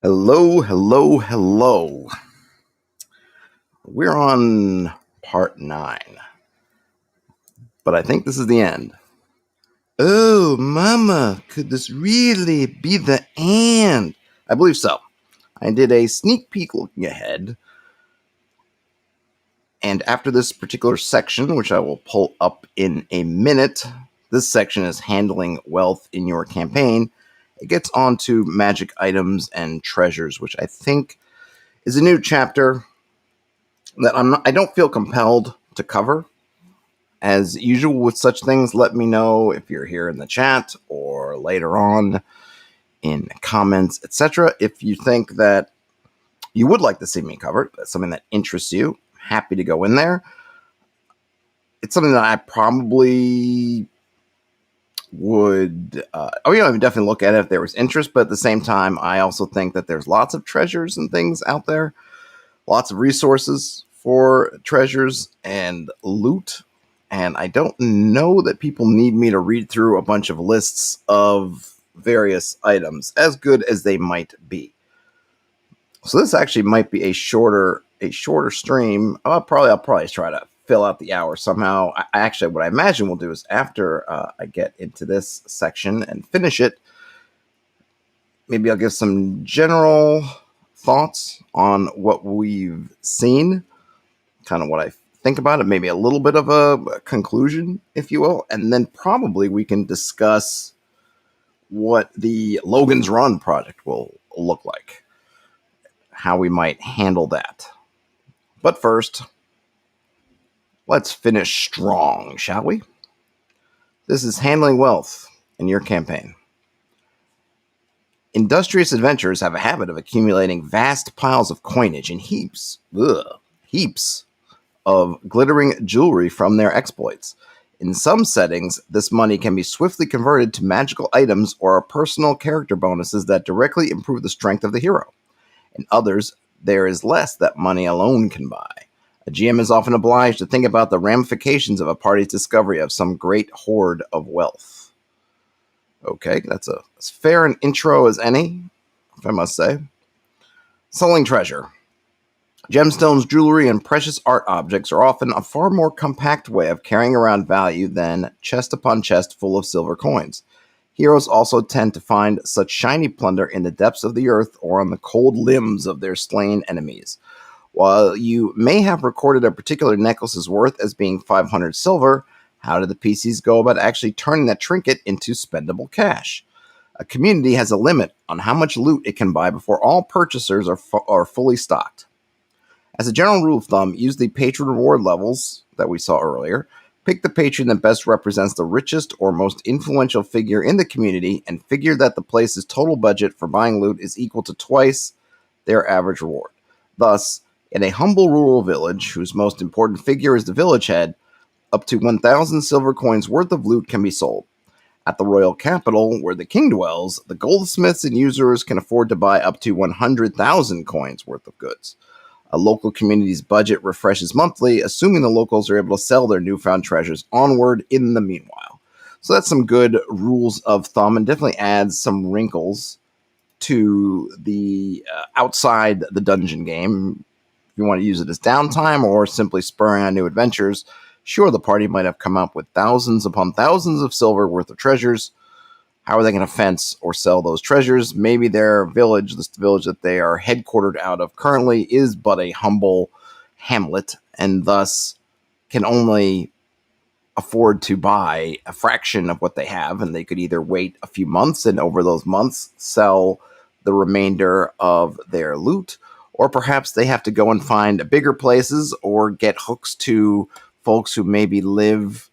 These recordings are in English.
Hello, hello, hello. We're on part 9, but I think this is the end. Oh, Mama, could this really be the end? I believe so. I did a sneak peek looking ahead, and after this particular section, which I will pull up in a minute, this section is handling wealth in your campaign. It gets on to magic items and treasures, which I think is a new chapter that I don't feel compelled to cover. As usual with such things, let me know if you're here in the chat or later on in comments, etc. If you think that you would like to see me cover, that's something that interests you, happy to go in there. It's something that I probably would, I would definitely look at it if there was interest, but at the same time, I also think that there's lots of treasures and things out there, lots of resources for treasures and loot. And I don't know that people need me to read through a bunch of lists of various items, as good as they might be. So this actually might be a shorter stream. I'll probably try to fill out the hour somehow. What I imagine we'll do is after I get into this section and finish it, maybe I'll give some general thoughts on what we've seen, kind of what I think about it, maybe a little bit of a conclusion, if you will, and then probably we can discuss what the Logan's Run project will look like, how we might handle that. But first, let's finish strong, shall we? This is handling wealth in your campaign. Industrious adventurers have a habit of accumulating vast piles of coinage in heaps of glittering jewelry from their exploits. In some settings, this money can be swiftly converted to magical items or personal character bonuses that directly improve the strength of the hero. In others, there is less that money alone can buy. A GM is often obliged to think about the ramifications of a party's discovery of some great hoard of wealth. Okay, that's as fair an intro as any, if I must say. Selling treasure. Gemstones, jewelry, and precious art objects are often a far more compact way of carrying around value than chest upon chest full of silver coins. Heroes also tend to find such shiny plunder in the depths of the earth or on the cold limbs of their slain enemies. While you may have recorded a particular necklace's worth as being 500 silver, how do the PCs go about actually turning that trinket into spendable cash? A community has a limit on how much loot it can buy before all purchasers are fully stocked. As a general rule of thumb, use the patron reward levels that we saw earlier. Pick the patron that best represents the richest or most influential figure in the community and figure that the place's total budget for buying loot is equal to twice their average reward. Thus, in a humble rural village whose most important figure is the village head, up to 1,000 silver coins worth of loot can be sold. At the royal capital, where the king dwells, the goldsmiths and usurers can afford to buy up to 100,000 coins worth of goods. A local community's budget refreshes monthly, assuming the locals are able to sell their newfound treasures onward in the meanwhile. So that's some good rules of thumb and definitely adds some wrinkles to the outside the dungeon game. If you want to use it as downtime or simply spurring on new adventures, sure, the party might have come up with thousands upon thousands of silver worth of treasures. How are they going to fence or sell those treasures? Maybe their village, this village that they are headquartered out of currently, is but a humble hamlet and thus can only afford to buy a fraction of what they have. And they could either wait a few months and over those months sell the remainder of their loot, or perhaps they have to go and find bigger places or get hooks to folks who maybe live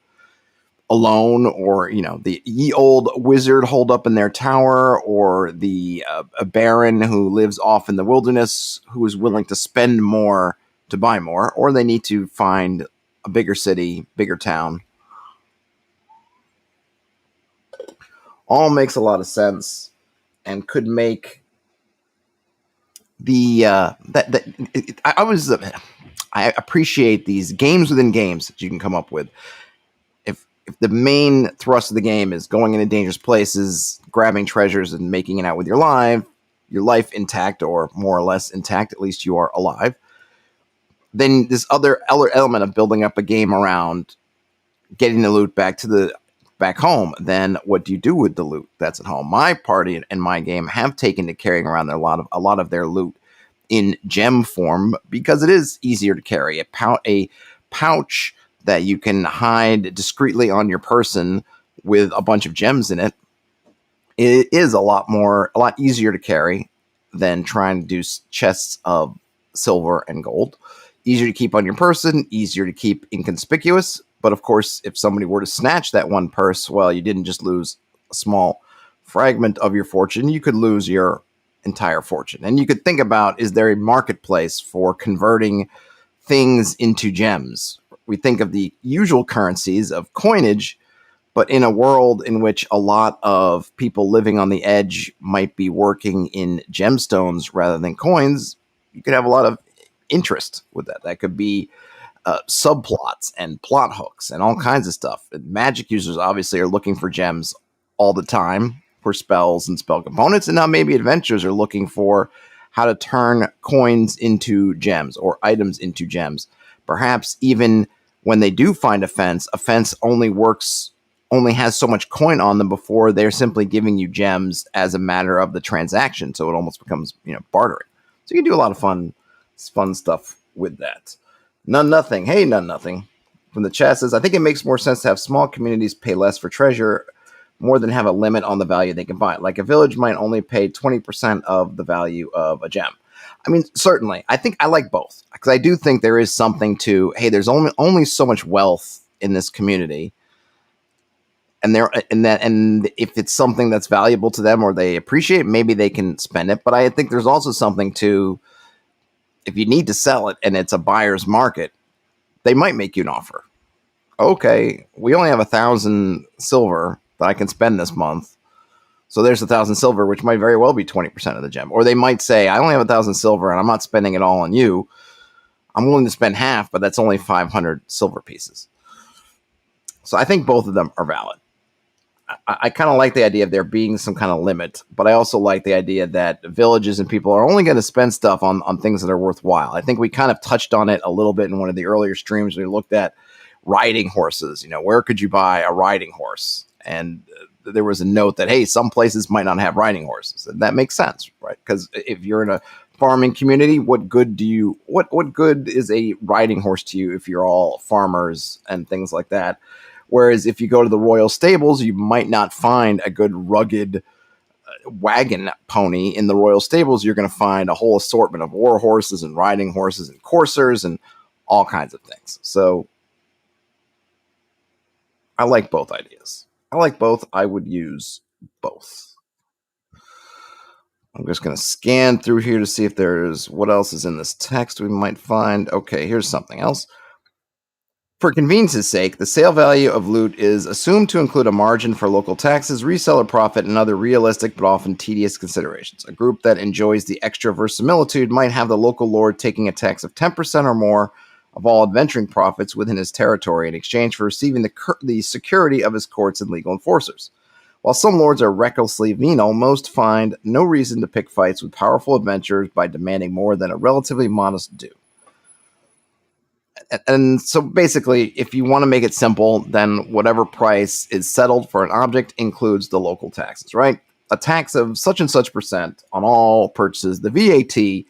alone, or the ye old wizard holed up in their tower, or the a baron who lives off in the wilderness who is willing to spend more to buy more, or they need to find a bigger city, bigger town. All makes a lot of sense and could make the I appreciate these games within games that you can come up with. If the main thrust of the game is going into dangerous places, grabbing treasures, and making it out with your life, your life intact, or more or less intact, at least you are alive. Then this other element of building up a game around getting the loot back home. Then what do you do with the loot that's at home? My party and my game have taken to carrying around a lot of their loot in gem form, because it is easier to carry. A pouch that you can hide discreetly on your person with a bunch of gems in it, it is a lot easier to carry than trying to do chests of silver and gold. Easier to keep on your person, easier to keep inconspicuous. But of course, if somebody were to snatch that one purse, well, you didn't just lose a small fragment of your fortune, you could lose your entire fortune. And you could think about, is there a marketplace for converting things into gems? We think of the usual currencies of coinage, but in a world in which a lot of people living on the edge might be working in gemstones rather than coins, you could have a lot of interest with that. That could be subplots and plot hooks and all kinds of stuff. Magic users obviously are looking for gems all the time for spells and spell components, and now maybe adventurers are looking for how to turn coins into gems or items into gems. Perhaps even when they do find a fence only has so much coin on them before they're simply giving you gems as a matter of the transaction, so it almost becomes bartering. So you can do a lot of fun stuff with that. None Nothing. Hey, None Nothing from the chat says, I think it makes more sense to have small communities pay less for treasure more than have a limit on the value they can buy. Like a village might only pay 20% of the value of a gem. I mean, certainly. I think I like both, because I do think there is something to, hey, there's only so much wealth in this community, and if it's something that's valuable to them or they appreciate, maybe they can spend it. But I think there's also something to, if you need to sell it and it's a buyer's market, they might make you an offer. Okay, we only have 1,000 silver that I can spend this month. So there's 1,000 silver, which might very well be 20% of the gem. Or they might say, I only have 1,000 silver and I'm not spending it all on you. I'm willing to spend half, but that's only 500 silver pieces. So I think both of them are valid. I kind of like the idea of there being some kind of limit, but I also like the idea that villages and people are only going to spend stuff on things that are worthwhile. I think we kind of touched on it a little bit in one of the earlier streams. We looked at riding horses. Where could you buy a riding horse? And there was a note that, hey, some places might not have riding horses. And that makes sense, right? Because if you're in a farming community, what good is a riding horse to you if you're all farmers and things like that? Whereas if you go to the royal stables, you might not find a good rugged wagon pony in the royal stables. You're going to find a whole assortment of war horses and riding horses and coursers and all kinds of things. So I like both ideas. I like both. I would use both. I'm just going to scan through here to see if there's what else is in this text we might find. Okay, here's something else. For convenience's sake, the sale value of loot is assumed to include a margin for local taxes, reseller profit, and other realistic but often tedious considerations. A group that enjoys the extra verisimilitude might have the local lord taking a tax of 10% or more of all adventuring profits within his territory in exchange for receiving the security of his courts and legal enforcers. While some lords are recklessly venal, most find no reason to pick fights with powerful adventurers by demanding more than a relatively modest due. And so basically, if you want to make it simple, then whatever price is settled for an object includes the local taxes, right? A tax of such and such percent on all purchases, the VAT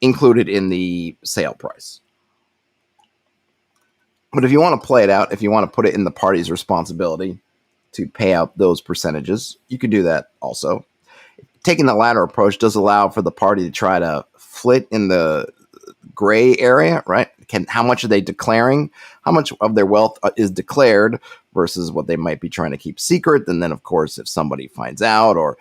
included in the sale price. But if you want to play it out, if you want to put it in the party's responsibility to pay out those percentages, you can do that also. Taking the latter approach does allow for the party to try to flit in the gray area, right? How much are they declaring? How much of their wealth is declared versus what they might be trying to keep secret? And then, of course, if somebody finds out, or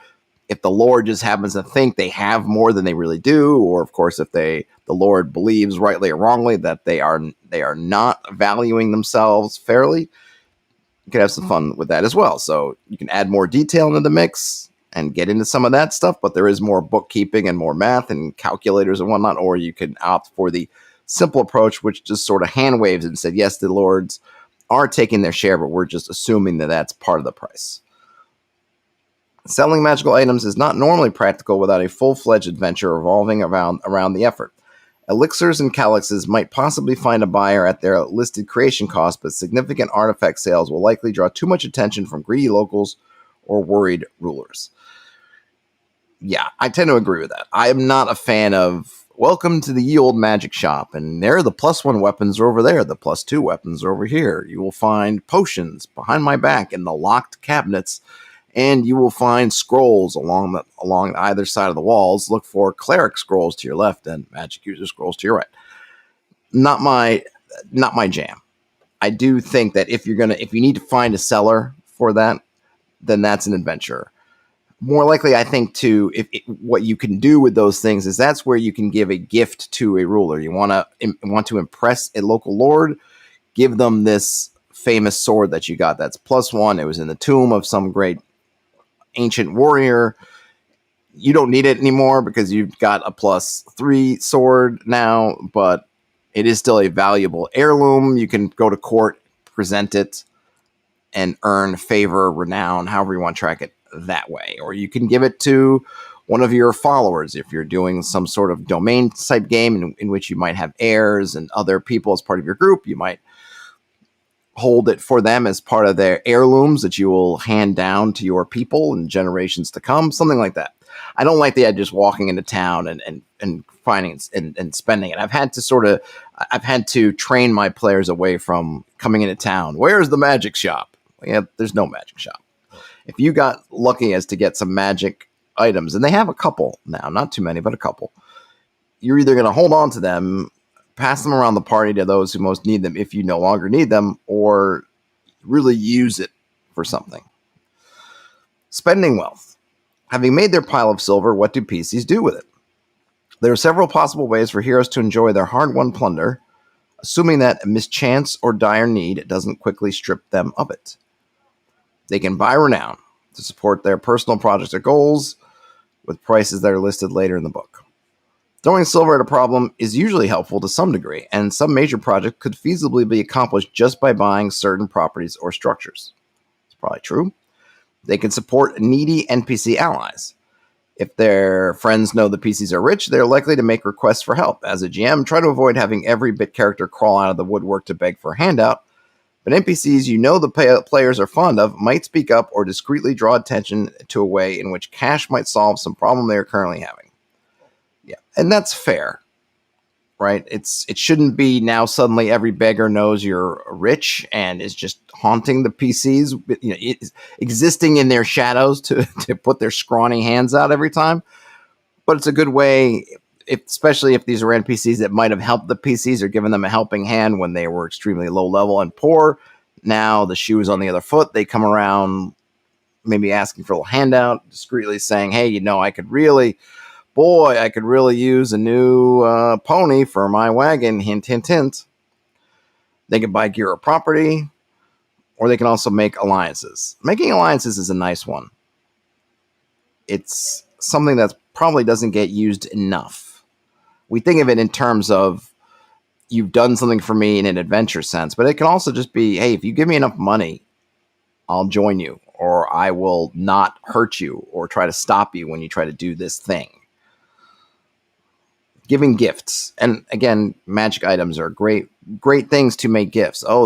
if the Lord just happens to think they have more than they really do, or of course, if the Lord believes rightly or wrongly that they are not valuing themselves fairly, you can have some fun with that as well. So you can add more detail into the mix and get into some of that stuff, but there is more bookkeeping and more math and calculators and whatnot, or you can opt for the simple approach, which just sort of hand waves and said, yes, the lords are taking their share, but we're just assuming that that's part of the price. Selling magical items is not normally practical without a full-fledged adventure revolving around the effort. Elixirs and calyxes might possibly find a buyer at their listed creation cost, but significant artifact sales will likely draw too much attention from greedy locals or worried rulers. Yeah, I tend to agree with that. I am not a fan of, welcome to the ye old magic shop, and there the +1 weapons are over there, the +2 weapons are over here. You will find potions behind my back in the locked cabinets, and you will find scrolls along either side of the walls. Look for cleric scrolls to your left and magic user scrolls to your right. Not my jam. I do think that if you need to find a seller for that, then that's an adventure. More likely, I think, what you can do with those things is that's where you can give a gift to a ruler. You want to impress a local lord, give them this famous sword that you got that's +1. It was in the tomb of some great ancient warrior. You don't need it anymore because you've got a +3 sword now, but it is still a valuable heirloom. You can go to court, present it, and earn favor, renown, however you want to track it that way. Or you can give it to one of your followers if you're doing some sort of domain type game in which you might have heirs and other people as part of your group. You might hold it for them as part of their heirlooms that you will hand down to your people in generations to come, something like that. I don't like the idea of just walking into town and finding and spending it. I've had to train my players away from coming into town. Where's the magic shop? Yeah, there's no magic shop. If you got lucky as to get some magic items, and they have a couple now, not too many, but a couple, you're either going to hold on to them, pass them around the party to those who most need them if you no longer need them, or really use it for something. Spending wealth. Having made their pile of silver, what do PCs do with it? There are several possible ways for heroes to enjoy their hard-won plunder, assuming that mischance or dire need doesn't quickly strip them of it. They can buy renown to support their personal projects or goals with prices that are listed later in the book. Throwing silver at a problem is usually helpful to some degree, and some major project could feasibly be accomplished just by buying certain properties or structures. It's probably true. They can support needy NPC allies. If their friends know the PCs are rich, they're likely to make requests for help. As a GM, try to avoid having every bit character crawl out of the woodwork to beg for a handout, but NPCs you know the players are fond of might speak up or discreetly draw attention to a way in which cash might solve some problem they are currently having. Yeah, and that's fair, right? It shouldn't be now suddenly every beggar knows you're rich and is just haunting the PCs, existing in their shadows to put their scrawny hands out every time. But it's a good way, especially if these are NPCs that might have helped the PCs or given them a helping hand when they were extremely low level and poor. Now the shoe is on the other foot. They come around maybe asking for a little handout, discreetly saying, hey, I could really use a new pony for my wagon, hint, hint, hint. They can buy gear or property, or they can also make alliances. Making alliances is a nice one. It's something that probably doesn't get used enough. We think of it in terms of you've done something for me in an adventure sense, but it can also just be, hey, if you give me enough money, I'll join you, or I will not hurt you or try to stop you when you try to do this thing. Giving gifts. And again, magic items are great things to make gifts. Oh,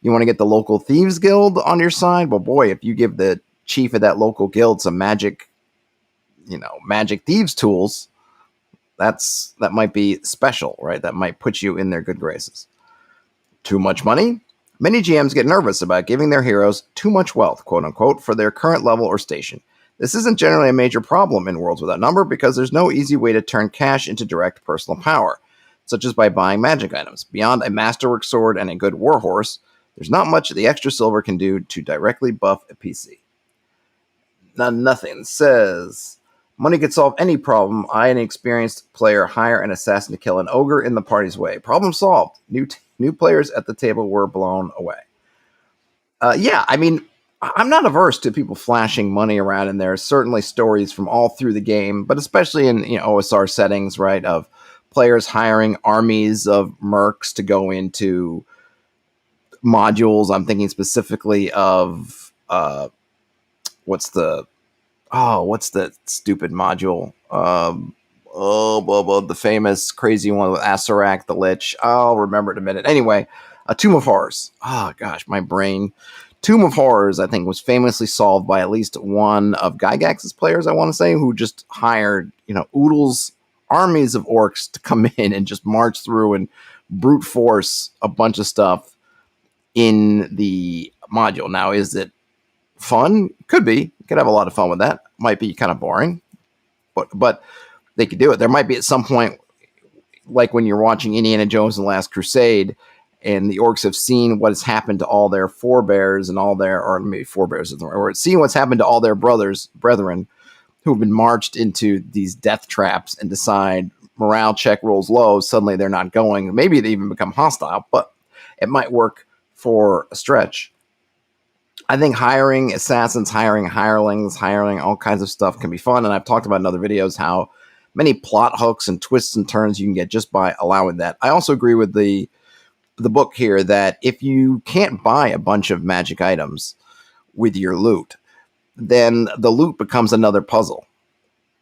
you want to get the local thieves guild on your side? Well, boy, if you give the chief of that local guild some magic thieves tools, that might be special, right? That might put you in their good graces. Too much money? Many GMs get nervous about giving their heroes too much wealth, quote unquote, for their current level or station. This isn't generally a major problem in Worlds Without Number because there's no easy way to turn cash into direct personal power, such as by buying magic items. Beyond a masterwork sword and a good warhorse, there's not much the extra silver can do to directly buff a PC. Nothing says, money could solve any problem. I, an experienced player, hire an assassin to kill an ogre in the party's way. Problem solved. New players at the table were blown away. I'm not averse to people flashing money around, and there are certainly stories from all through the game, but especially in OSR settings, right, of players hiring armies of mercs to go into modules. I'm thinking specifically of what's the Oh, what's the stupid module? The famous crazy one with Asarak the Lich. I'll remember it in a minute. Anyway, a Tomb of Horrors. Oh gosh, my brain. Tomb of Horrors, I think, was famously solved by at least one of Gygax's players, I want to say, who just hired, oodles, armies of orcs to come in and just march through and brute force a bunch of stuff in the module. Now, is it fun? Could be. You could have a lot of fun with that. Might be kind of boring, but they could do it. There might be at some point, like when you're watching Indiana Jones and the Last Crusade, and the orcs have seen what has happened to all their forebears and all their, or maybe forebears, or seeing what's happened to all their brethren who have been marched into these death traps and decide morale check rolls low. Suddenly they're not going. Maybe they even become hostile, but it might work for a stretch. I think hiring assassins, hiring hirelings, hiring all kinds of stuff can be fun. And I've talked about in other videos how many plot hooks and twists and turns you can get just by allowing that. I also agree with the book here that if you can't buy a bunch of magic items with your loot, then the loot becomes another puzzle.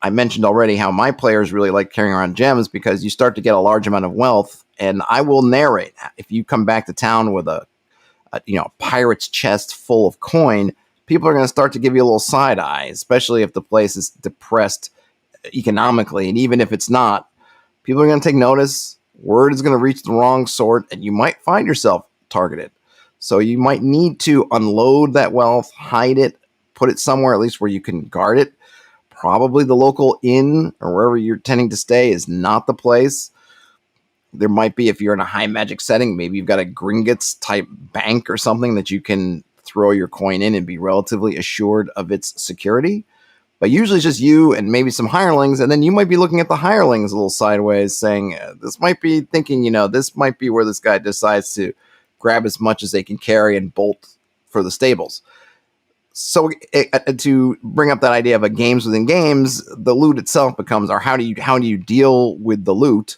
I mentioned already how my players really like carrying around gems because you start to get a large amount of wealth. And I will narrate if you come back to town with a pirate's chest full of coin, people are going to start to give you a little side eye, especially if the place is depressed economically. And even if it's not, people are going to take notice. Word is going to reach the wrong sort, and you might find yourself targeted. So you might need to unload that wealth, hide it, put it somewhere at least where you can guard it. Probably the local inn or wherever you're tending to stay is not the place. There might be, if you're in a high magic setting, maybe you've got a Gringotts type bank or something that you can throw your coin in and be relatively assured of its security. But usually it's just you and maybe some hirelings, and then you might be looking at the hirelings a little sideways saying, this might be thinking, this might be where this guy decides to grab as much as they can carry and bolt for the stables. So to bring up that idea of a games within games, the loot itself becomes, or how do you deal with the loot,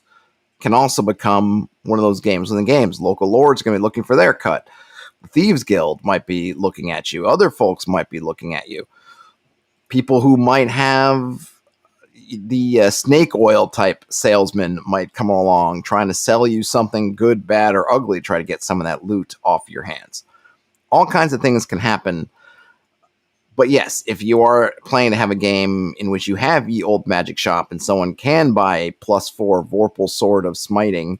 can also become one of those games within games. Local lords are going to be looking for their cut. The Thieves Guild might be looking at you. Other folks might be looking at you. People who might have the snake oil type salesman might come along trying to sell you something good, bad, or ugly, try to get some of that loot off your hands. All kinds of things can happen. But yes, if you are planning to have a game in which you have Ye Old Magic Shop and someone can buy a +4 Vorpal Sword of Smiting,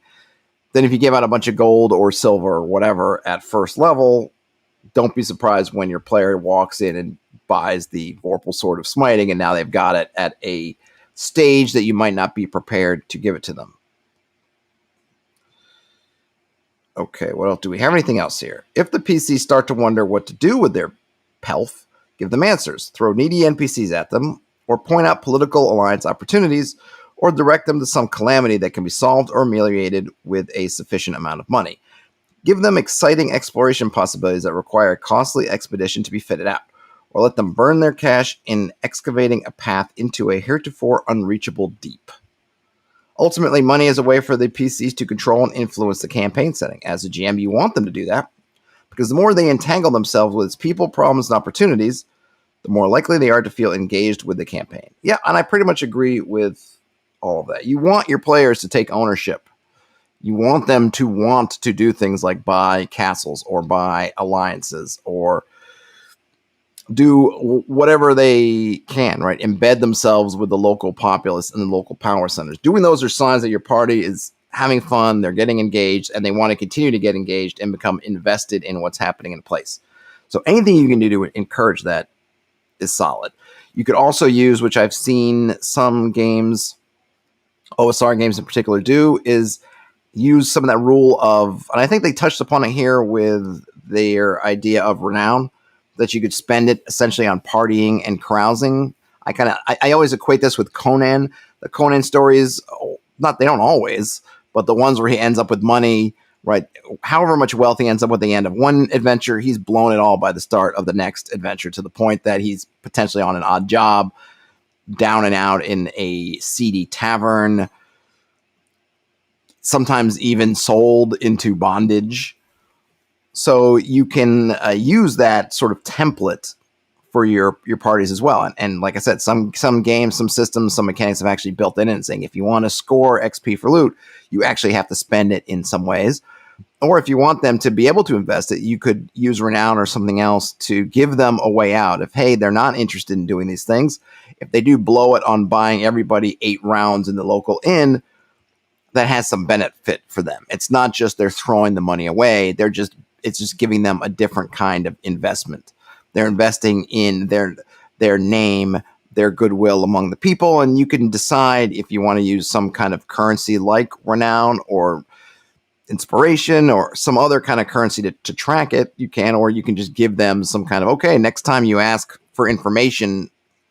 then if you give out a bunch of gold or silver or whatever at first level, don't be surprised when your player walks in and buys the Vorpal Sword of Smiting, and now they've got it at a stage that you might not be prepared to give it to them. Okay, what else? Do we have anything else here? If the PCs start to wonder what to do with their pelf, give them answers, throw needy NPCs at them, or point out political alliance opportunities, or direct them to some calamity that can be solved or ameliorated with a sufficient amount of money. Give them exciting exploration possibilities that require a costly expedition to be fitted out, or let them burn their cash in excavating a path into a heretofore unreachable deep. Ultimately, money is a way for the PCs to control and influence the campaign setting. As a GM, you want them to do that, because the more they entangle themselves with its people, problems, and opportunities, the more likely they are to feel engaged with the campaign. Yeah, and I pretty much agree with all of that. You want your players to take ownership. You want them to want to do things like buy castles or buy alliances or do whatever they can, right? Embed themselves with the local populace and the local power centers. Doing those are signs that your party is having fun, they're getting engaged, and they want to continue to get engaged and become invested in what's happening in a place. So anything you can do to encourage that is solid. You could also use, which I've seen some games, OSR games in particular, do, is use some of that rule of, and I think they touched upon it here with their idea of renown, that you could spend it essentially on partying and carousing. I always equate this with Conan. The Conan stories, they don't always, but the ones where he ends up with money, right? However much wealth he ends up with at the end of one adventure, he's blown it all by the start of the next adventure, to the point that he's potentially on an odd job, down and out in a seedy tavern, sometimes even sold into bondage. So you can use that sort of template for your parties as well. And like I said, some games, some systems, some mechanics have actually built in it saying if you want to score XP for loot, you actually have to spend it in some ways. Or if you want them to be able to invest it, you could use renown or something else to give them a way out. If, hey, they're not interested in doing these things, if they do blow it on buying everybody 8 rounds in the local inn, that has some benefit for them. It's not just they're throwing the money away. It's just giving them a different kind of investment. They're investing in their name, their goodwill among the people, and you can decide if you want to use some kind of currency like renown or inspiration or some other kind of currency to track it. You can, or you can just give them some kind of, okay, next time you ask for information,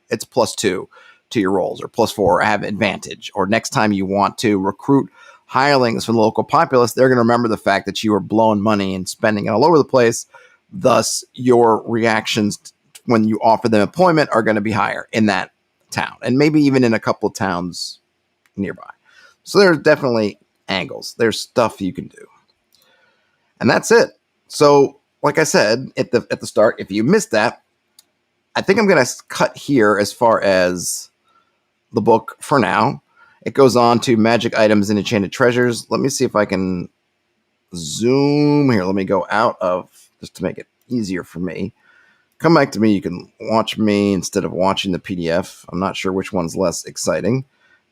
it's +2 to your rolls, or +4, or have advantage. Or next time you want to recruit hirelings from the local populace, they're going to remember the fact that you were blowing money and spending it all over the place. Thus, your reactions when you offer them employment are going to be higher in that town, and maybe even in a couple of towns nearby. So there's definitely angles. There's stuff you can do. And that's it. So, like I said at the start, if you missed that, I think I'm going to cut here as far as the book for now. It goes on to magic items and enchanted treasures. Let me see if I can zoom here. Let me go out of, just to make it easier for me. Come back to me. You can watch me instead of watching the PDF. I'm not sure which one's less exciting.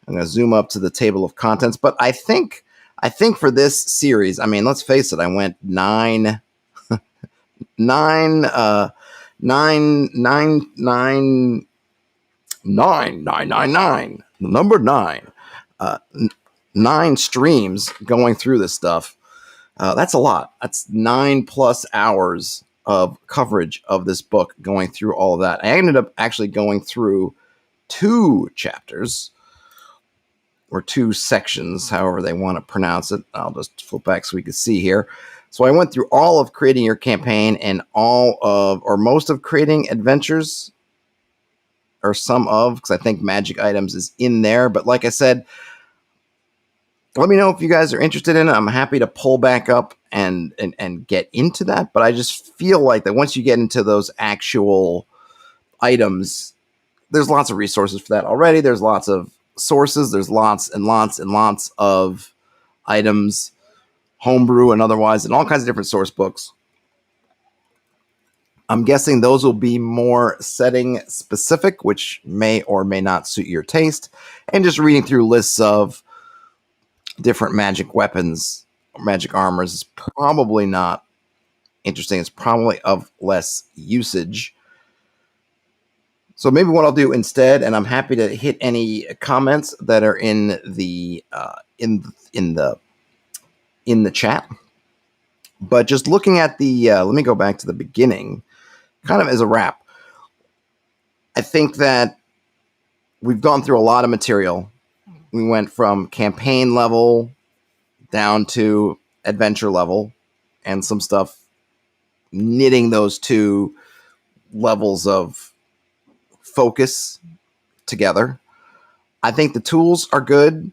I'm going to zoom up to the table of contents, but I think for this series, I mean, let's face it, I went 9, 9, 9, 9, the number 9, 9 streams going through this stuff. That's a lot. That's 9+ hours of coverage of this book, going through all of that. I ended up actually going through 2 chapters, or 2 sections, however they want to pronounce it. I'll just flip back so we can see here. So I went through all of creating your campaign and all of, or most of creating adventures, or some of, because I think magic items is in there. But like I said, let me know if you guys are interested in it. I'm happy to pull back up and get into that. But I just feel like that once you get into those actual items, there's lots of resources for that already. There's lots of sources. There's lots and lots and lots of items, homebrew and otherwise, and all kinds of different source books. I'm guessing those will be more setting specific, which may or may not suit your taste. And just reading through lists of different magic weapons or magic armors is probably not interesting. It's probably of less usage. So maybe what I'll do instead, and I'm happy to hit any comments that are in the chat. But just looking at the, let me go back to the beginning, kind of as a wrap. I think that we've gone through a lot of material. We went from campaign level down to adventure level, and some stuff knitting those 2 levels of focus together. I think the tools are good.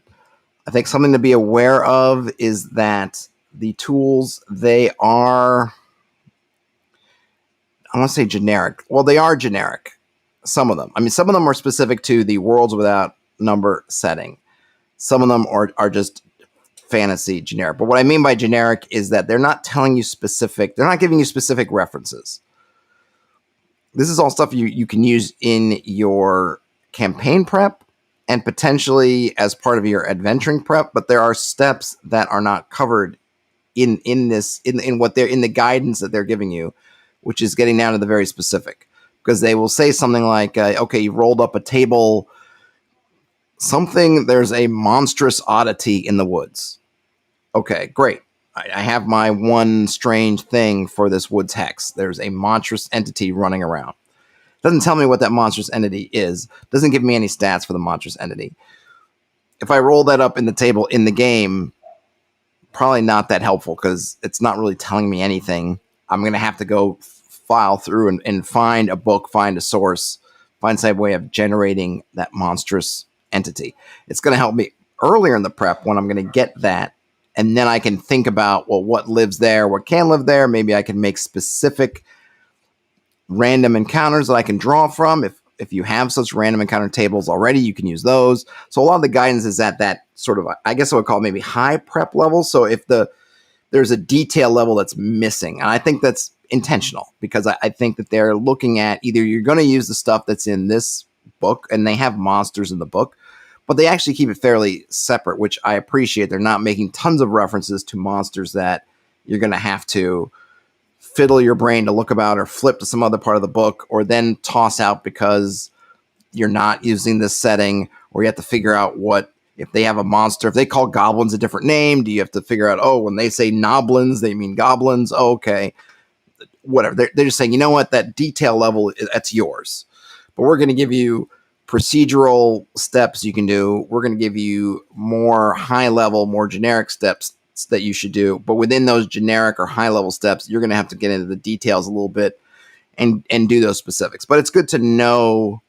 I think something to be aware of is that the tools, they are, I want to say generic. Well, they are generic. Some of them. I mean, some of them are specific to the Worlds Without Number setting. Some of them are just fantasy generic. But what I mean by generic is that they're not telling you specific, they're not giving you specific references. This is all stuff you can use in your campaign prep and potentially as part of your adventuring prep, but there are steps that are not covered in what they're in the guidance that they're giving you, which is getting down to the very specific. Because they will say something like, okay, you've rolled up a table, there's a monstrous oddity in the woods. Okay, great. I have my one strange thing for this woods hex. There's a monstrous entity running around. Doesn't tell me what that monstrous entity is. Doesn't give me any stats for the monstrous entity. If I roll that up in the table in the game, probably not that helpful because it's not really telling me anything. I'm going to have to go file through and find a book, find a source, find some way of generating that monstrous entity. It's going to help me earlier in the prep when I'm going to get that. And then I can think about, well, what lives there, what can live there. Maybe I can make specific random encounters that I can draw from. If you have such random encounter tables already, you can use those. So a lot of the guidance is at that sort of, I guess I would call it maybe high prep level. So if there's a detail level that's missing, and I think that's intentional, because I think that they're looking at either you're going to use the stuff that's in this book, and they have monsters in the book, but they actually keep it fairly separate, which I appreciate. They're not making tons of references to monsters that you're going to have to fiddle your brain to look about or flip to some other part of the book or then toss out because you're not using this setting, or you have to figure out what, if they have a monster, if they call goblins a different name, do you have to figure out, oh, when they say noblins, they mean goblins? Oh, okay. Whatever. They're just saying, you know what, that detail level, that's yours. But we're going to give you procedural steps you can do. We're going to give you more high level, more generic steps that you should do. But within those generic or high level steps, you're going to have to get into the details a little bit and do those specifics. But it's good to know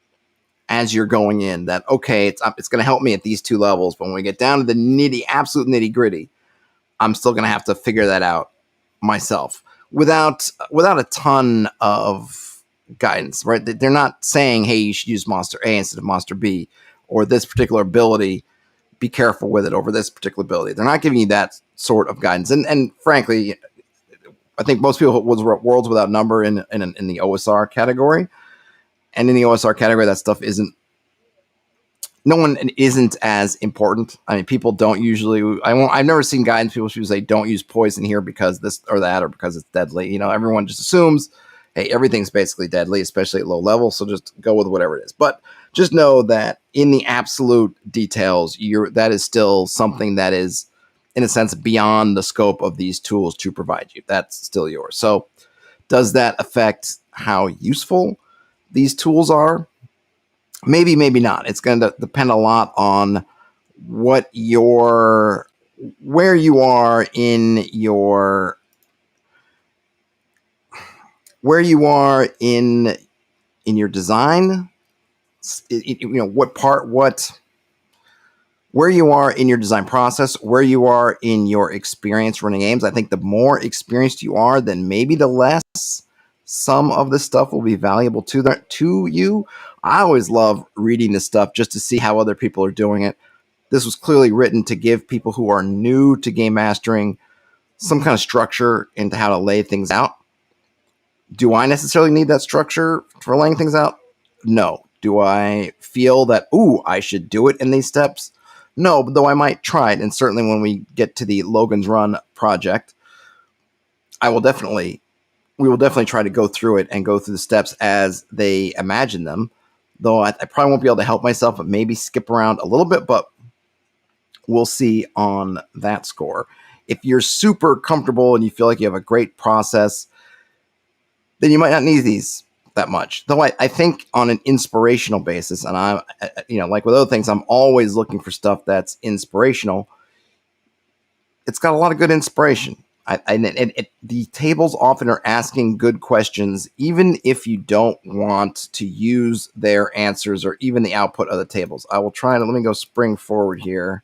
as you're going in that, okay, it's going to help me at these two levels. But when we get down to the absolute nitty gritty, I'm still going to have to figure that out myself without a ton of guidance, right? They're not saying, hey, you should use monster A instead of monster B, or this particular ability, be careful with it over this particular ability. They're not giving you that sort of guidance. And frankly, I think most people was Worlds Without Number in the OSR category. And in the OSR category, that stuff isn't as important. I mean, people don't usually, I've never seen guidance people say don't use poison here because this or that, or because it's deadly. You know, everyone just assumes, hey, everything's basically deadly, especially at low level. So just go with whatever it is. But just know that in the absolute details, that is still something that is, in a sense, beyond the scope of these tools to provide you. That's still yours. So does that affect how useful these tools are? Maybe, maybe not. It's going to depend a lot on where you are in your design. Where you are in your design process, where you are in your experience running games. I think the more experienced you are, then maybe the less some of this stuff will be valuable to you. I always love reading this stuff just to see how other people are doing it. This was clearly written to give people who are new to game mastering some kind of structure into how to lay things out. Do I necessarily need that structure for laying things out? No. Do I feel that, I should do it in these steps? No, though I might try it. And certainly when we get to the Logan's Run project, we will definitely try to go through it and go through the steps as they imagine them. Though I probably won't be able to help myself, but maybe skip around a little bit, but we'll see on that score. If you're super comfortable and you feel like you have a great process, then you might not need these that much. Though I think on an inspirational basis, and I'm, like with other things, I'm always looking for stuff that's inspirational. It's got a lot of good inspiration. The tables often are asking good questions, even if you don't want to use their answers or even the output of the tables. I will try to, let me go spring forward here.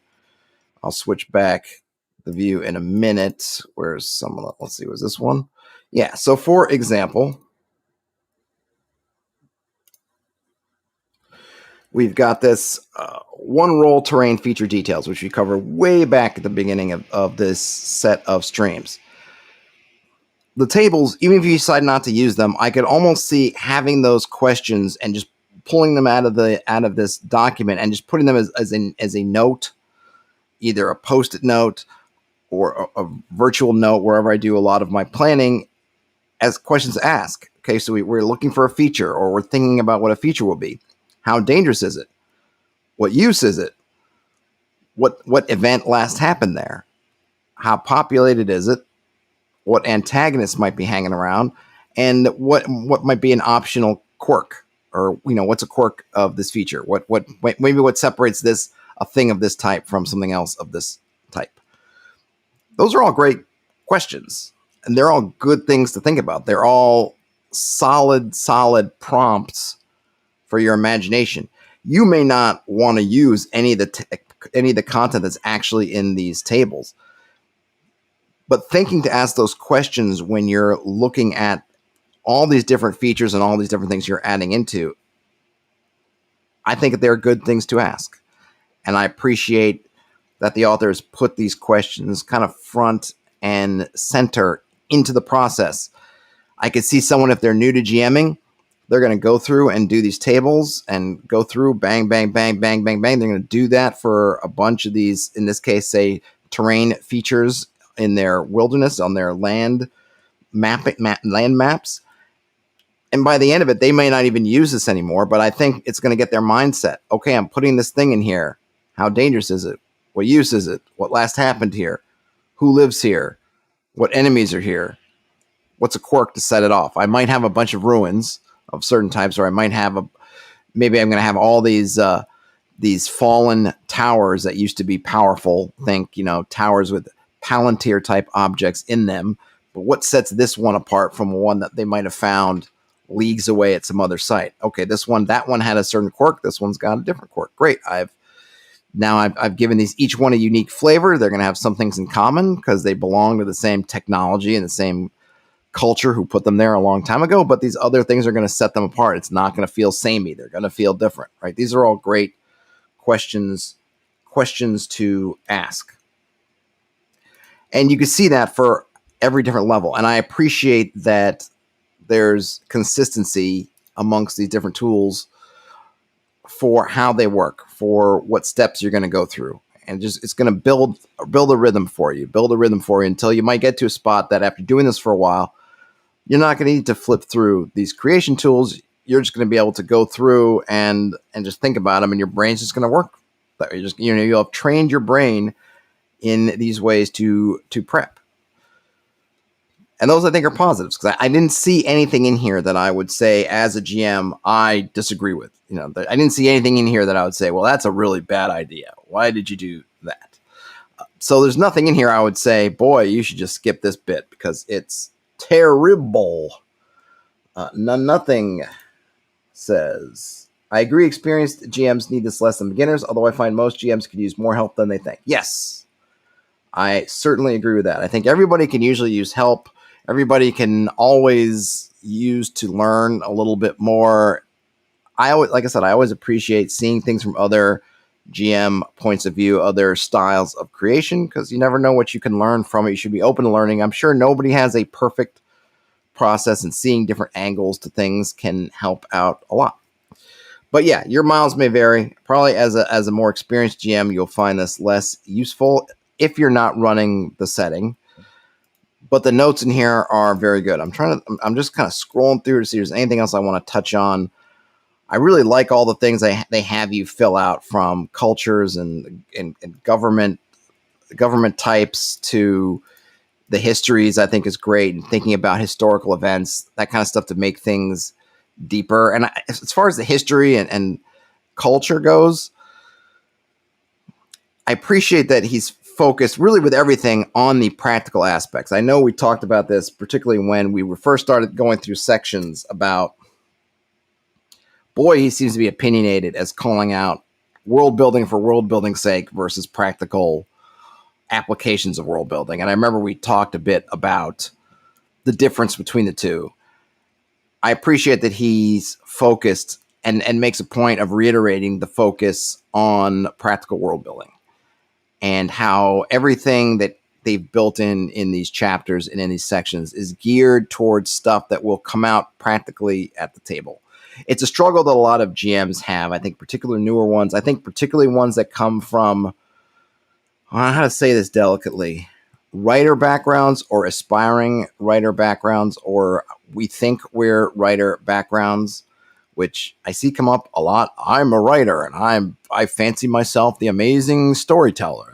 I'll switch back the view in a minute. Where's some, let's see, was this one? Yeah, so for example, we've got this one roll terrain feature details, which we cover way back at the beginning of this set of streams. The tables, even if you decide not to use them, I could almost see having those questions and just pulling them out of this document and just putting them as a note, either a post-it note or a virtual note wherever I do a lot of my planning, as questions to ask. Okay, so we're looking for a feature, or we're thinking about what a feature will be. How dangerous is it? What use is it? What event last happened there? How populated is it? What antagonists might be hanging around, and what might be an optional quirk, or what's a quirk of this feature? Maybe what separates a thing of this type from something else of this type? Those are all great questions, and they're all good things to think about. They're all solid prompts for your imagination. You may not want to use any of the content that's actually in these tables, but thinking to ask those questions when you're looking at all these different features and all these different things you're adding into, I think they're good things to ask. And I appreciate that the authors put these questions kind of front and center into the process. I could see someone, if they're new to GMing, they're going to go through and do these tables and go through bang, bang, bang, bang, bang, bang. They're going to do that for a bunch of these, in this case, say, terrain features in their wilderness, on their land maps. And by the end of it, they may not even use this anymore, but I think it's going to get their mindset. Okay, I'm putting this thing in here. How dangerous is it? What use is it? What last happened here? Who lives here? What enemies are here? What's a quirk to set it off? I might have a bunch of ruins of certain types, or I might have maybe I'm going to have all these fallen towers that used to be powerful. Think, towers with Palantir type objects in them. But what sets this one apart from one that they might have found leagues away at some other site? Okay, that one had a certain quirk. This one's got a different quirk. Great. I've given each one a unique flavor. They're going to have some things in common because they belong to the same technology and the same culture who put them there a long time ago. But these other things are going to set them apart. It's not going to feel samey. They're going to feel different, right? These are all great questions to ask. And you can see that for every different level. And I appreciate that there's consistency amongst these different tools for how they work, for what steps you're going to go through. And it's going to build a rhythm for you until you might get to a spot that after doing this for a while, you're not going to need to flip through these creation tools. You're just going to be able to go through and just think about them, and your brain's just going to work. You'll have trained your brain in these ways to prep. And those, I think, are positives, because I didn't see anything in here that I would say, as a GM, I disagree with. I didn't see anything in here that I would say, well, that's a really bad idea. Why did you do that? So there's nothing in here I would say, boy, you should just skip this bit because it's terrible. Nothing says, I agree, experienced GMs need this less than beginners, although I find most GMs could use more help than they think. Yes, I certainly agree with that. I think everybody can usually use help. Everybody can always use to learn a little bit more. I always appreciate seeing things from other GM points of view, other styles of creation, because you never know what you can learn from it. You should be open to learning. I'm sure nobody has a perfect process, and seeing different angles to things can help out a lot. But yeah, your miles may vary. Probably as a more experienced GM, you'll find this less useful if you're not running the setting. But the notes in here are very good. I'm just kind of scrolling through to see if there's anything else I want to touch on. I really like all the things they have you fill out, from cultures and government types to the histories. I think is great, and thinking about historical events, that kind of stuff, to make things deeper. And as far as the history and culture goes, I appreciate that he's focused really with everything on the practical aspects. I know we talked about this, particularly when we first started going through sections about, boy, he seems to be opinionated as calling out world building for world building's sake versus practical applications of world building. And I remember we talked a bit about the difference between the two. I appreciate that he's focused and makes a point of reiterating the focus on practical world building, and how everything that they've built in these chapters and in these sections is geared towards stuff that will come out practically at the table. It's a struggle that a lot of GMs have, I think, particularly newer ones. I think particularly ones that come from, I don't know how to say this delicately, writer backgrounds or aspiring writer backgrounds, or we think we're writer backgrounds, which I see come up a lot. I'm a writer, and I fancy myself the amazing storyteller.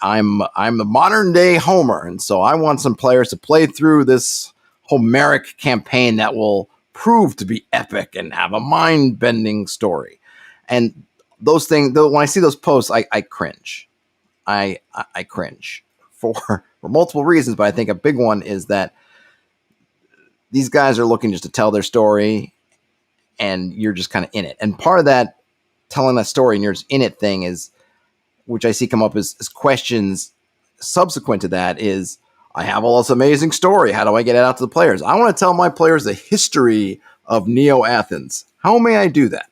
I'm the modern day Homer, and so I want some players to play through this Homeric campaign that will prove to be epic and have a mind-bending story. And those things, when I see those posts, I cringe. I cringe for multiple reasons, but I think a big one is that these guys are looking just to tell their story, and you're just kind of in it. And part of that telling that story and you're just in it thing is, which I see come up as questions subsequent to that, is, I have all this amazing story. How do I get it out to the players? I want to tell my players the history of Neo-Athens. How may I do that?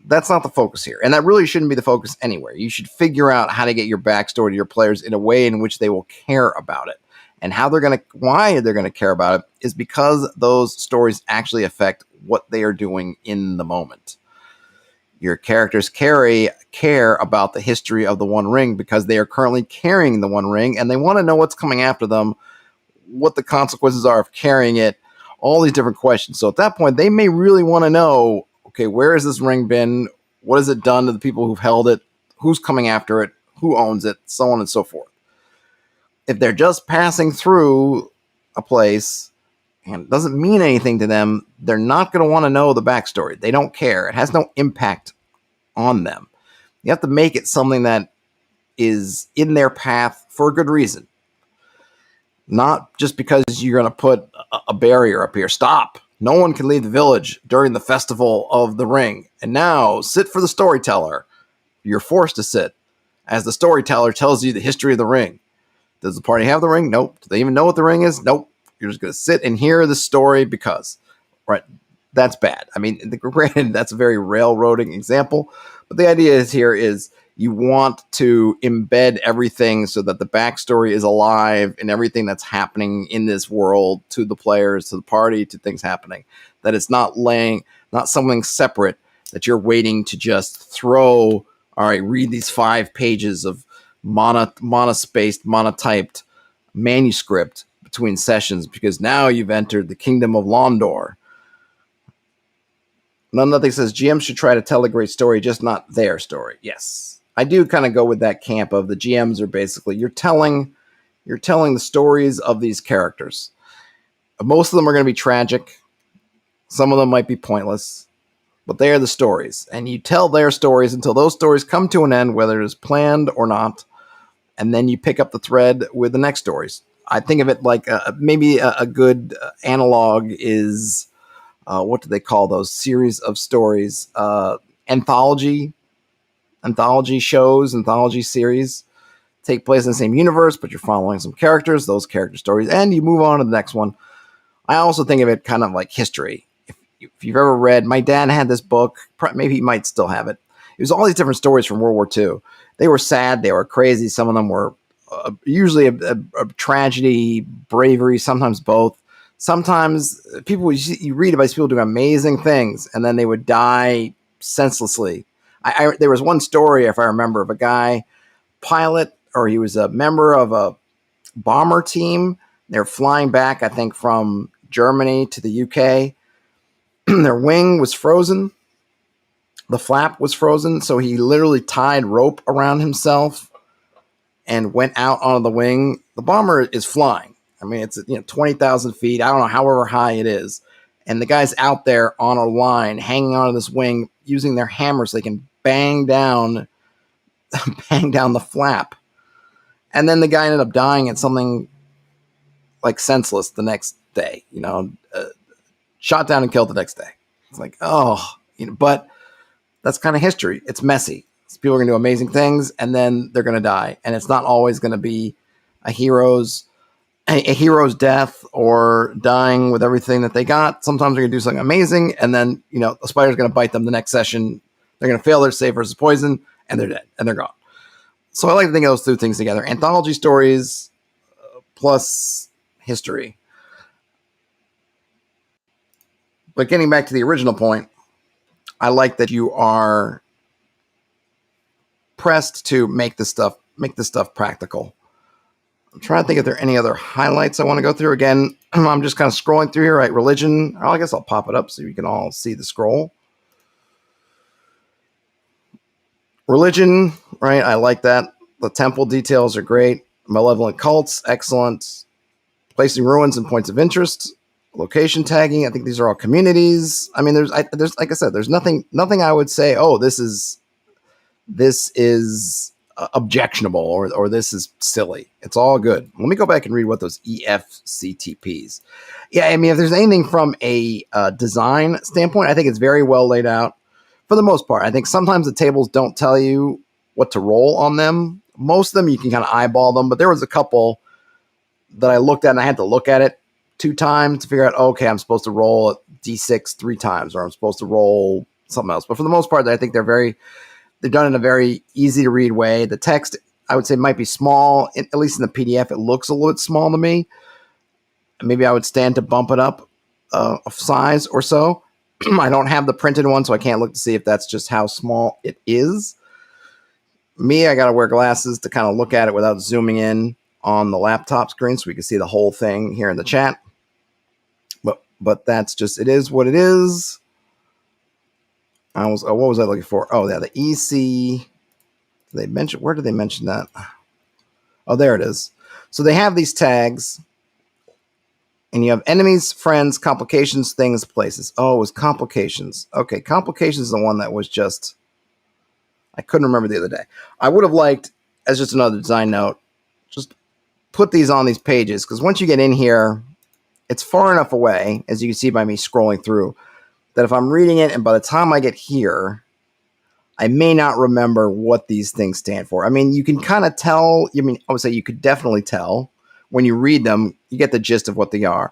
That's not the focus here. And that really shouldn't be the focus anywhere. You should figure out how to get your backstory to your players in a way in which they will care about it. And why they're going to care about it is because those stories actually affect what they are doing in the moment. Your characters care about the history of the One Ring because they are currently carrying the One Ring and they want to know what's coming after them, what the consequences are of carrying it, all these different questions. So at that point, they may really want to know, okay, where has this ring been? What has it done to the people who've held it? Who's coming after it? Who owns it? So on and so forth. If they're just passing through a place and it doesn't mean anything to them, they're not going to want to know the backstory. They don't care. It has no impact on them. You have to make it something that is in their path for a good reason. Not just because you're going to put a barrier up here. Stop. No one can leave the village during the festival of the ring. And now, sit for the storyteller. You're forced to sit as the storyteller tells you the history of the ring. Does the party have the ring? Nope. Do they even know what the ring is? Nope. You're just going to sit and hear the story because, right? That's bad. I mean, granted, that's a very railroading example, but the idea is you want to embed everything so that the backstory is alive in everything that's happening in this world to the players, to the party, to things happening. That it's not something separate that you're waiting to just throw. All right, read these 5 pages of monospaced, monotyped manuscript between sessions because now you've entered the kingdom of Londor. Nothing says GMs should try to tell a great story, just not their story. Yes, I do kind of go with that camp of the GMs are basically you're telling the stories of these characters. Most of them are going to be tragic. Some of them might be pointless, but they are the stories, and you tell their stories until those stories come to an end, whether it is planned or not, and then you pick up the thread with the next stories. I think of it like maybe a good analog is. What do they call those series of stories? Anthology shows, anthology series take place in the same universe, but you're following some characters, those character stories, and you move on to the next one. I also think of it kind of like history. If you've ever read, my dad had this book, maybe he might still have it. It was all these different stories from World War II. They were sad, they were crazy. Some of them were usually a tragedy, bravery, sometimes both. Sometimes you read about these people doing amazing things, and then they would die senselessly. There was one story, if I remember, of a guy, pilot, or he was a member of a bomber team. They're flying back, I think, from Germany to the UK. Their wing was frozen. The flap was frozen, so he literally tied rope around himself and went out onto the wing. The bomber is flying. I mean, it's 20,000 feet. I don't know, however high it is. And the guy's out there on a line, hanging onto this wing, using their hammers so they can bang down the flap. And then the guy ended up dying at something like senseless the next day. Shot down and killed the next day. It's like, but that's kind of history. It's messy. People are going to do amazing things, and then they're going to die. And it's not always going to be a hero's death or dying with everything that they got. Sometimes they're going to do something amazing, and then, a spider's going to bite them the next session. They're going to fail their save versus poison, and they're dead, and they're gone. So I like to think of those two things together. Anthology stories plus history. But getting back to the original point, I like that you are pressed to make this stuff practical. I'm trying to think if there are any other highlights I want to go through. Again, I'm just kind of scrolling through here, right? Religion. I guess I'll pop it up so you can all see the scroll. Religion, right? I like that. The temple details are great. Malevolent cults, excellent. Placing ruins and points of interest. Location tagging. I think these are all communities. I mean, there's like I said, there's nothing I would say, this is objectionable or this is silly. It's all good. Let me go back and read what those EFCTPs. Yeah, I mean, if there's anything from a design standpoint, I think it's very well laid out for the most part. I think sometimes the tables don't tell you what to roll on them. Most of them you can kind of eyeball them, but there was a couple that I looked at, and I had to look at it 2 times to figure out, okay, I'm supposed to roll D6 3 times, or I'm supposed to roll something else. But for the most part, I think they're done in a very easy to read way. The text, I would say, might be small, at least in the PDF. It looks a little bit small to me. Maybe I would stand to bump it up a size or so. I don't have the printed one, so I can't look to see if that's just how small it is. Me, I got to wear glasses to kind of look at it without zooming in on the laptop screen so we can see the whole thing here in the chat. But that's just, it is what it is. What was I looking for? Oh, yeah, the EC. Where did they mention that? Oh, there it is. So they have these tags, and you have enemies, friends, complications, things, places. Oh, it was complications. Okay, complications is the one that was just, I couldn't remember the other day. I would have liked, as just another design note, just put these on these pages, because once you get in here, it's far enough away, as you can see by me scrolling through, that if I'm reading it and by the time I get here, I may not remember what these things stand for. I mean, you can kind of tell. I mean, I would say you could definitely tell when you read them. You get the gist of what they are.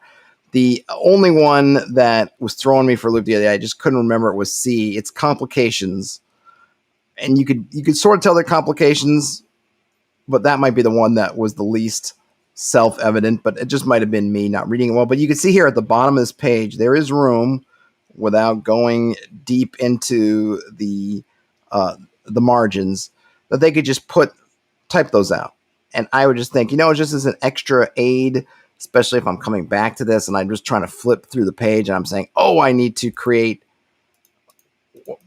The only one that was throwing me for a loop the other day, I just couldn't remember, it was C. It's complications. And you could sort of tell they're complications, but that might be the one that was the least self-evident, but it just might have been me not reading it well. But you can see here at the bottom of this page, there is room, without going deep into the margins, that they could just type those out. And I would just think, just as an extra aid, especially if I'm coming back to this and I'm just trying to flip through the page and I'm saying, oh, I need to create,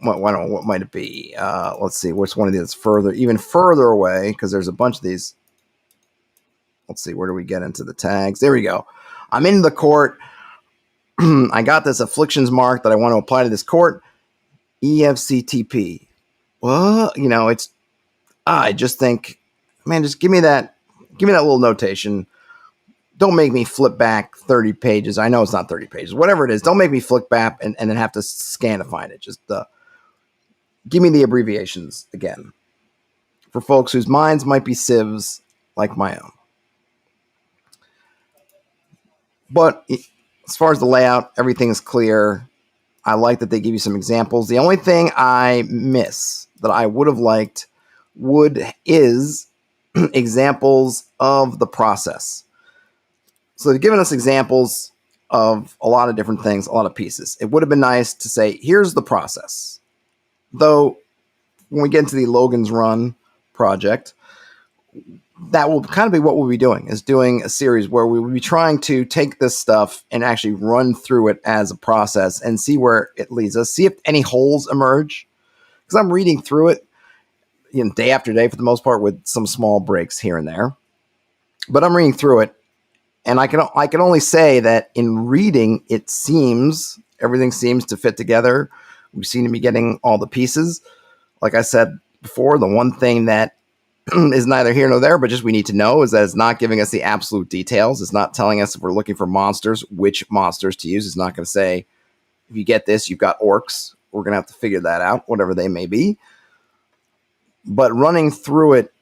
what might it be? Let's see, which one of these is even further away, because there's a bunch of these. Let's see, where do we get into the tags? There we go. I'm in the court. I got this afflictions mark that I want to apply to this court. EFCTP. Well, I just think, man, just give me that little notation. Don't make me flip back 30 pages. I know it's not 30 pages. Whatever it is, don't make me flip back and then have to scan to find it. Just give me the abbreviations again. For folks whose minds might be sieves like my own. But as far as the layout, everything is clear. I like that they give you some examples. The only thing I miss that I would have liked is examples of the process. So they've given us examples of a lot of different things, a lot of pieces. It would have been nice to say, here's the process. Though, when we get into the Logan's Run project, that will kind of be what we'll be doing, is doing a series where we will be trying to take this stuff and actually run through it as a process and see where it leads us, see if any holes emerge. Because I'm reading through it, day after day for the most part, with some small breaks here and there. But I'm reading through it, and I can only say that in reading, everything seems to fit together. We seem to be getting all the pieces. Like I said before, the one thing that is neither here nor there, but just we need to know, is that it's not giving us the absolute details. It's not telling us if we're looking for monsters, which monsters to use. It's not going to say, if you get this, you've got orcs. We're going to have to figure that out, whatever they may be. But running through it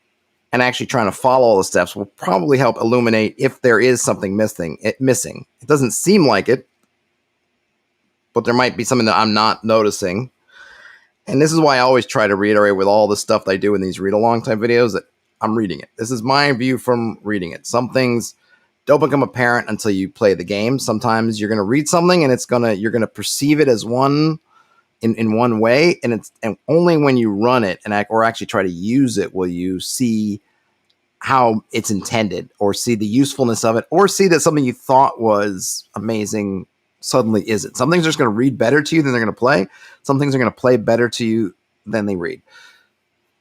and actually trying to follow all the steps will probably help illuminate if there is something missing. It doesn't seem like it, but there might be something that I'm not noticing. And this is why I always try to reiterate with all the stuff that I do in these read-along type videos that I'm reading it. This is my view from reading it. Some things don't become apparent until you play the game. Sometimes you're going to read something and you're going to perceive it as one in one way, and only when you run it or actually try to use it will you see how it's intended, or see the usefulness of it, or see that something you thought was amazing suddenly isn't. Some things are just going to read better to you than they're going to play. Some things are going to play better to you than they read.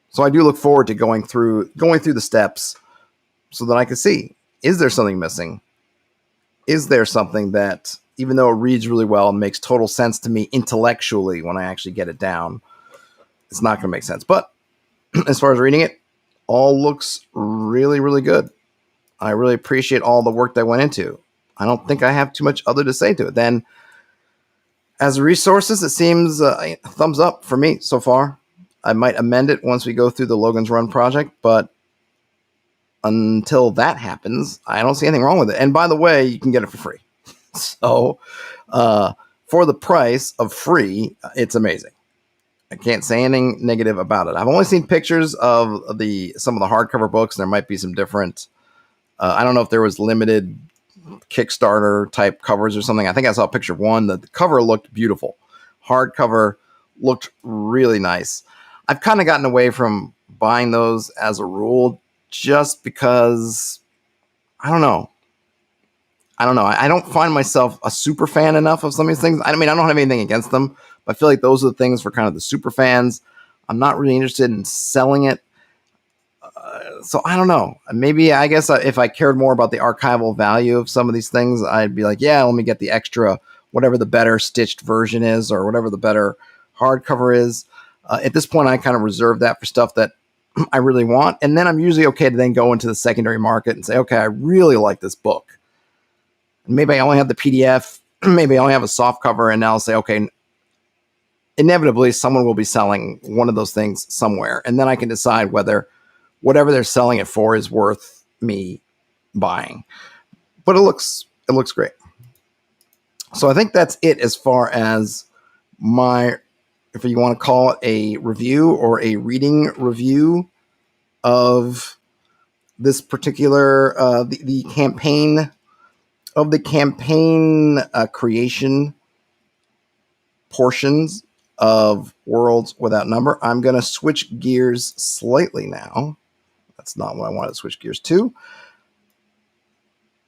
So I do look forward to going through the steps so that I can see, is there something missing? Is there something that, even though it reads really well and makes total sense to me intellectually, when I actually get it down, it's not going to make sense. But as far as reading it, all looks really, really good. I really appreciate all the work that went into. I don't think I have too much other to say to it. Then, as resources, it seems a thumbs up for me so far. I might amend it once we go through the Logan's Run project, but until that happens, I don't see anything wrong with it. And by the way, you can get it for free. So for the price of free, it's amazing. I can't say anything negative about it. I've only seen pictures of some of the hardcover books. And there might be some different. I don't know if there was limited Kickstarter type covers or something. I think I saw a picture of one. The cover looked beautiful. Hardcover looked really nice. I've kind of gotten away from buying those as a rule just because I don't know. I don't find myself a super fan enough of some of these things. I mean, I don't have anything against them, but I feel like those are the things for kind of the super fans. I'm not really interested in selling it. So I don't know. Maybe I guess if I cared more about the archival value of some of these things, I'd be like, yeah, let me get the extra, whatever the better stitched version is or whatever the better hardcover is. At this point, I kind of reserve that for stuff that I really want. And then I'm usually okay to then go into the secondary market and say, okay, I really like this book. Maybe I only have the PDF. Maybe I only have a soft cover. And now I'll say, okay, inevitably someone will be selling one of those things somewhere. And then I can decide whether whatever they're selling it for is worth me buying. But it looks great. So I think that's it as far as my, if you want to call it a review or a reading review of this particular, the campaign creation portions of Worlds Without Number. I'm going to switch gears slightly now. That's not what I wanted to switch gears to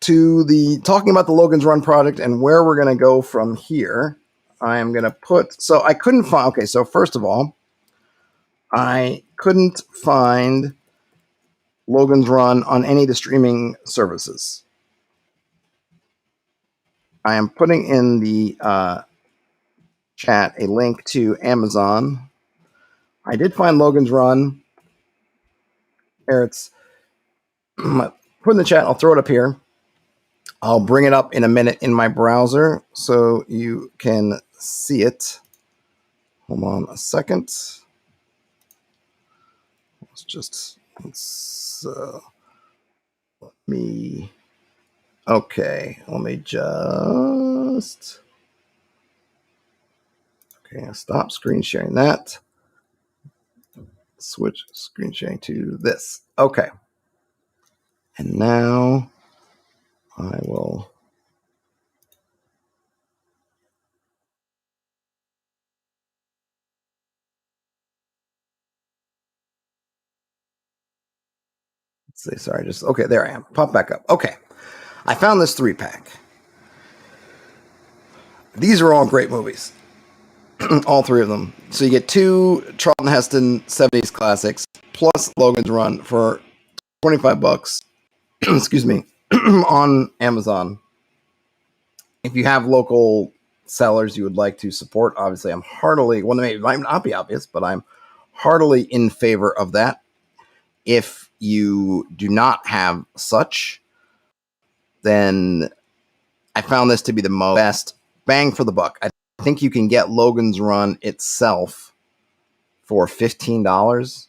the talking about the Logan's Run project and where we're going to go from here. I am going to so I couldn't find, okay, so first of all, I couldn't find Logan's Run on any of the streaming services. I am putting in the chat a link to Amazon. I did find Logan's Run. There it's put in the chat. I'll throw it up here. I'll bring it up in a minute in my browser so you can see it. Hold on a second. Let me just, okay, stop screen sharing that. Switch screen sharing to this. Okay. And now I will. Let's see, sorry, okay, there I am. Pop back up. Okay. I found this 3-pack. These are all great movies. All three of them. So you get 2 Charlton Heston 70s classics plus Logan's Run for $25. Excuse me. On Amazon. If you have local sellers you would like to support, obviously I'm heartily, well, it might not be obvious, but I'm heartily in favor of that. If you do not have such, then I found this to be the best bang for the buck. I think you can get Logan's Run itself for $15,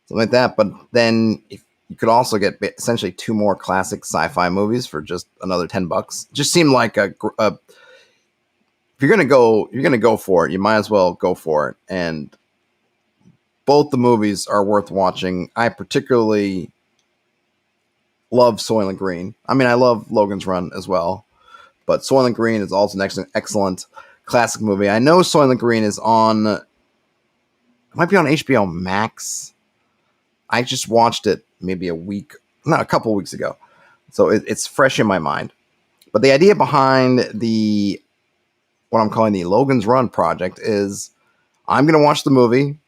something like that. But then if you could also get essentially 2 more classic sci-fi movies for just another $10. Just seemed like if you're gonna go for it, you might as well go for it. And both the movies are worth watching. I particularly love Soylent Green. I mean, I love Logan's Run as well, but Soylent Green is also an excellent classic movie. I know Soylent Green is on, it might be on HBO Max. I just watched it maybe a couple weeks ago. So it's fresh in my mind. But the idea behind what I'm calling the Logan's Run project is I'm going to watch the movie.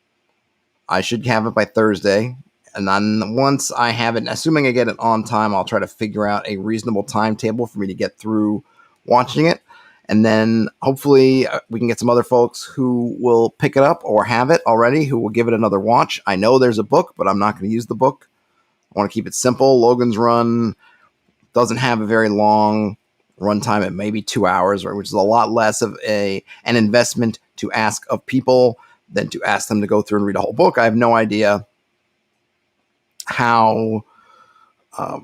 I should have it by Thursday. And then once I have it, assuming I get it on time, I'll try to figure out a reasonable timetable for me to get through watching it. And then hopefully we can get some other folks who will pick it up or have it already, who will give it another watch. I know there's a book, but I'm not going to use the book. I want to keep it simple. Logan's Run doesn't have a very long runtime. It may be 2 hours, which is a lot less of an investment to ask of people than to ask them to go through and read a whole book. I have no idea how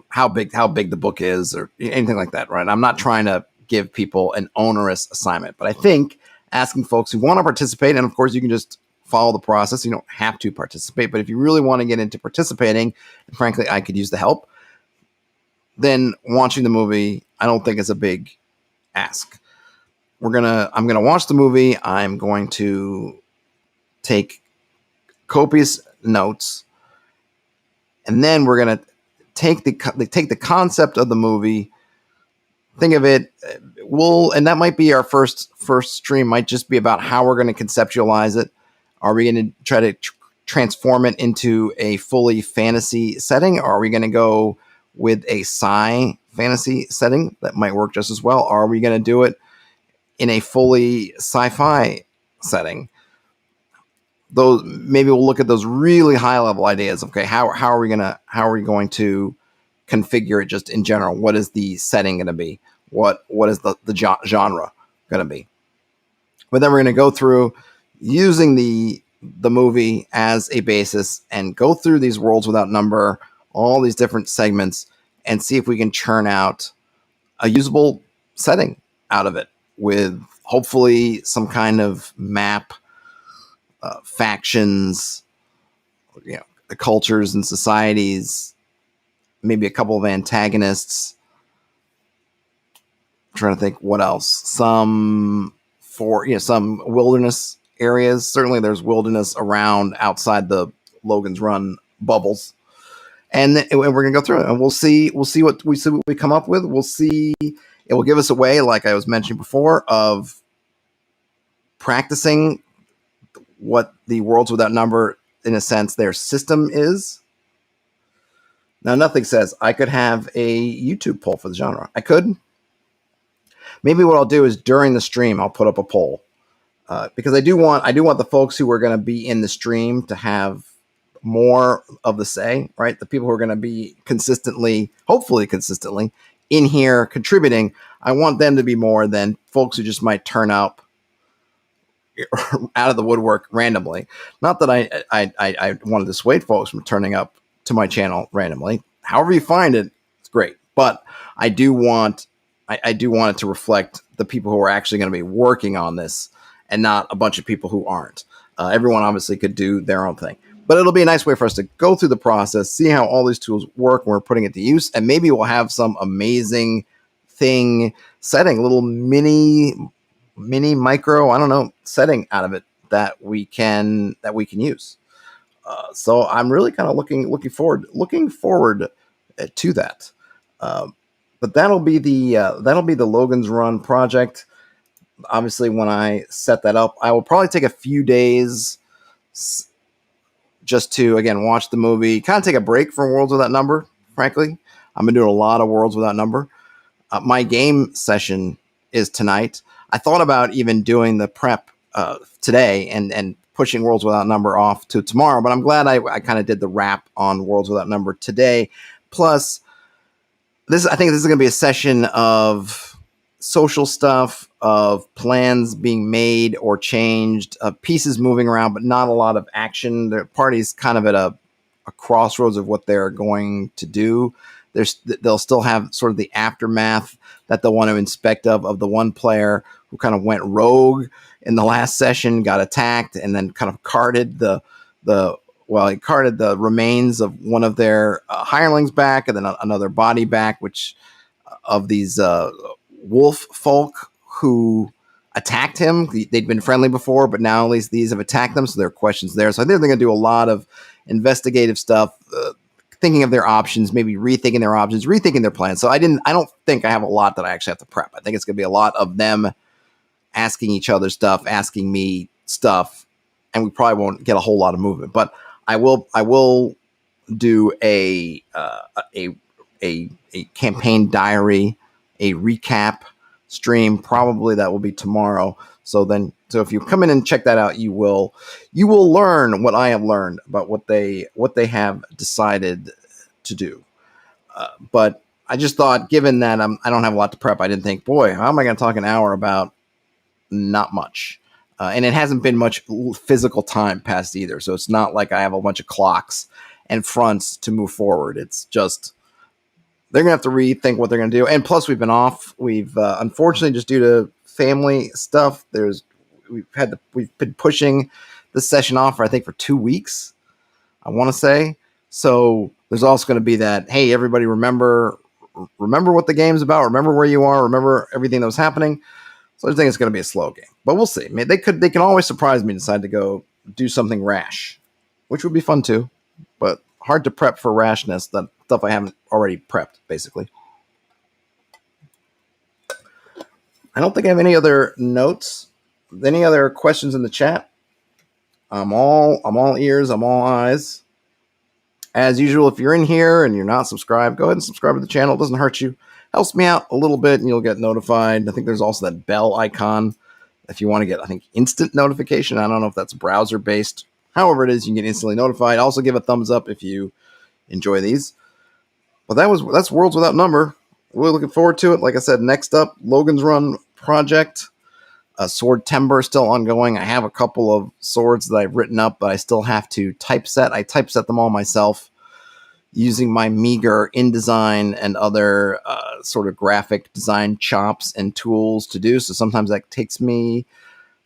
how big the book is or anything like that, right? I'm not trying to give people an onerous assignment, but I think asking folks who want to participate, and of course you can just follow the process. You don't have to participate, but if you really want to get into participating, and frankly, I could use the help, then watching the movie, I don't think is a big ask. I'm gonna watch the movie. I'm going to take copious notes, and then we're gonna take the concept of the movie, think of it. And that might be our first stream. Might just be about how we're going to conceptualize it. Are we going to try to transform it into a fully fantasy setting, or are we going to go with a sci fantasy setting that might work just as well? Or are we going to do it in a fully sci-fi setting? Those, maybe we'll look at those really high level ideas. Okay, how are we going to configure it just in general? What is the setting going to be? What is the genre going to be? But then we're going to go through using the movie as a basis and go through these worlds without number, all these different segments, and see if we can churn out a usable setting out of it with hopefully some kind of map, factions, the cultures and societies, maybe a couple of antagonists. I'm trying to think what else. Some wilderness areas. Certainly there's wilderness around outside the Logan's Run bubbles. And we're going to go through it, and we'll see what we come up with. We'll see. It will give us a way, like I was mentioning before, of practicing what the Worlds Without Number, in a sense, their system is. Now, nothing says I could have a YouTube poll for the genre. I could. Maybe what I'll do is during the stream, I'll put up a poll, because I do want the folks who are going to be in the stream to have more of the say, right? The people who are going to be hopefully consistently in here contributing. I want them to be more than folks who just might turn up out of the woodwork randomly. Not that I want to dissuade folks from turning up to my channel randomly. However you find it, it's great. But I do want it to reflect the people who are actually going to be working on this, and not a bunch of people who aren't. Everyone obviously could do their own thing, but it'll be a nice way for us to go through the process, see how all these tools work when we're putting it to use, and maybe we'll have some amazing thing setting, a little mini micro, I don't know, setting out of it that we can use. So I'm really kind of looking forward to that. But that'll be the Logan's Run project. Obviously, when I set that up, I will probably take a few days just to, again, watch the movie, kind of take a break from Worlds Without Number. Frankly, I've been doing a lot of Worlds Without Number. My game session is tonight. I thought about even doing the prep today and pushing Worlds Without Number off to tomorrow, but I'm glad I kind of did the wrap on Worlds Without Number today. Plus, I think this is going to be a session of social stuff, of plans being made or changed, pieces moving around, but not a lot of action. The party's kind of at a crossroads of what they're going to do. They'll still have sort of the aftermath that they'll want to inspect of the one player who kind of went rogue in the last session, got attacked, and then kind of carted the remains of one of their hirelings back, and then another body back, which of these wolf folk who attacked him. They'd been friendly before, but now at least these have attacked them, so there are questions there. So I think they're going to do a lot of investigative stuff, thinking of their options, maybe rethinking their options, rethinking their plans. So I don't think I have a lot that I actually have to prep. I think it's going to be a lot of them asking each other stuff, asking me stuff, and we probably won't get a whole lot of movement. But I will do a campaign diary, a recap stream. Probably that will be tomorrow. So if you come in and check that out, you will learn what I have learned about what they have decided to do. But I just thought, given that I don't have a lot to prep, I didn't think, boy, how am I going to talk an hour about not much? And it hasn't been much physical time passed either. So it's not like I have a bunch of clocks and fronts to move forward. It's just they're gonna have to rethink what they're gonna do. And plus, we've been off. We've unfortunately, just due to family stuff, we've been pushing this session off for, I think, for 2 weeks, I want to say. So there's also going to be that, hey, everybody, remember what the game's about. Remember where you are. Remember everything that was happening. So I think it's going to be a slow game, but we'll see. I mean, they can always surprise me and decide to go do something rash, which would be fun too. But hard to prep for rashness. That stuff I haven't already prepped, basically. I don't think I have any other notes. Any other questions in the chat? I'm all ears. I'm all eyes. As usual, if you're in here and you're not subscribed, go ahead and subscribe to the channel. It doesn't hurt you. Helps me out a little bit, and you'll get notified. I think there's also that bell icon if you want to get, I think, instant notification. I don't know if that's browser-based. However it is, you can get instantly notified. Also, give a thumbs up if you enjoy these. But that's Worlds Without Number. Really looking forward to it. Like I said, next up, Logan's Run project. Sword Timber still ongoing. I have a couple of swords that I've written up, but I still have to typeset. I typeset them all myself using my meager InDesign and other sort of graphic design chops and tools to do. So sometimes that takes me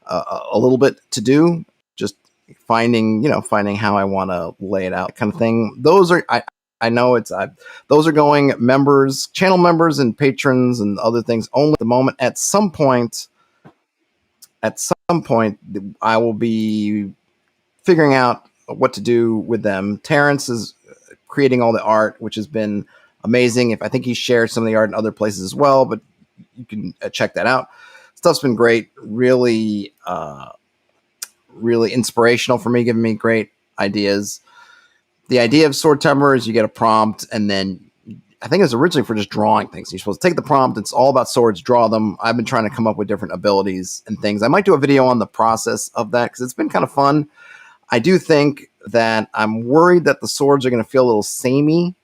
a little bit to do, just finding how I want to lay it out, kind of thing. Those are, I know those are going members, channel members and patrons and other things only at the moment. At some point, I will be figuring out what to do with them. Terrence is creating all the art, which has been amazing. I think he shared some of the art in other places as well, but you can check that out. Stuff's been great. Really, really inspirational for me, giving me great ideas. The idea of Sword Timber is you get a prompt, and then I think it's originally for just drawing things. You're supposed to take the prompt. It's all about swords, draw them. I've been trying to come up with different abilities and things. I might do a video on the process of that because it's been kind of fun. I do think that I'm worried that the swords are going to feel a little samey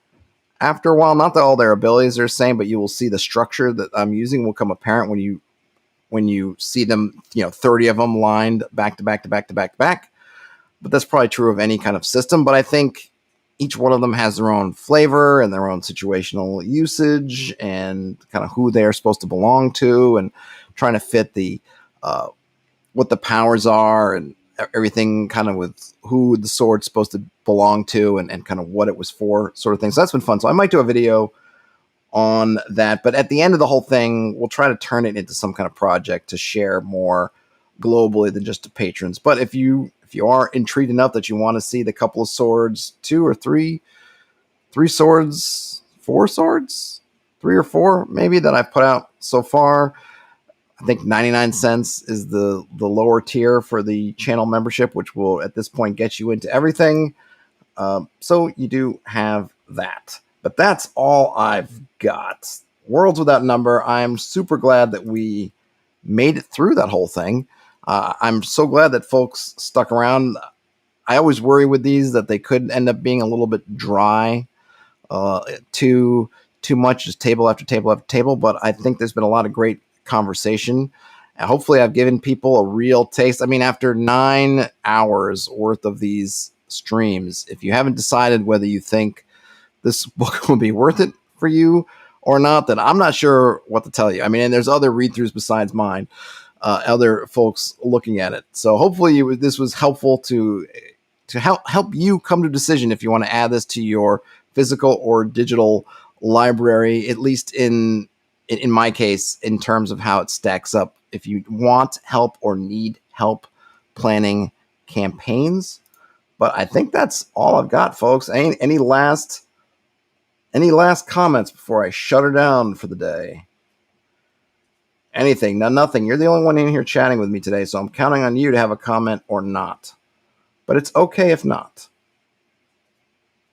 after a while. Not that all their abilities are the same, but you will see the structure that I'm using will become apparent when you see them, 30 of them lined back to back to back to back to back. But that's probably true of any kind of system. But I think each one of them has their own flavor and their own situational usage and kind of who they are supposed to belong to, and trying to fit the what the powers are and everything kind of with who the sword's supposed to belong to and kind of what it was for, sort of thing. So that's been fun. So I might do a video on that. But at the end of the whole thing, we'll try to turn it into some kind of project to share more globally than just to patrons. But if you are intrigued enough that you want to see the couple of swords, 2 or 3 swords, 4 swords, 3 or 4 maybe that I've put out so far, I think 99 cents is the lower tier for the channel membership, which will at this point get you into everything. So you do have that. But that's all I've got. Worlds Without Number. I'm super glad that we made it through that whole thing. I'm so glad that folks stuck around. I always worry with these that they could end up being a little bit dry, too much, just table after table after table. But I think there's been a lot of great conversation. And hopefully I've given people a real taste. I mean, after 9 hours worth of these streams, if you haven't decided whether you think this book will be worth it for you or not, then I'm not sure what to tell you. I mean, and there's other read-throughs besides mine, other folks looking at it. So hopefully this was helpful to help you come to a decision if you want to add this to your physical or digital library, at least in my case, in terms of how it stacks up. If you want help or need help planning campaigns. But I think that's all I've got, folks. Any last comments before I shut her down for the day? Anything? No, nothing. You're the only one in here chatting with me today, so I'm counting on you to have a comment or not. But it's okay if not.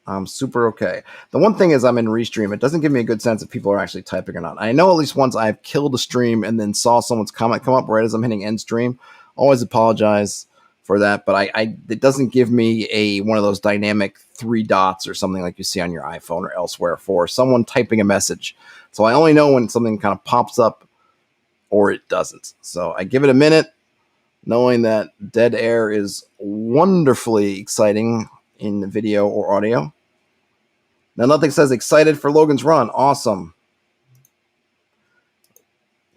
I'm super okay. The one thing is I'm in Restream. It doesn't give me a good sense if people are actually typing or not. I know at least once I've killed a stream and then saw someone's comment come up right as I'm hitting end stream. Always apologize for that, but it doesn't give me one of those dynamic 3 dots or something like you see on your iPhone or elsewhere for someone typing a message. So I only know when something kind of pops up or it doesn't. So I give it a minute, knowing that dead air is wonderfully exciting in video or audio. Now, nothing says excited for Logan's run. Awesome.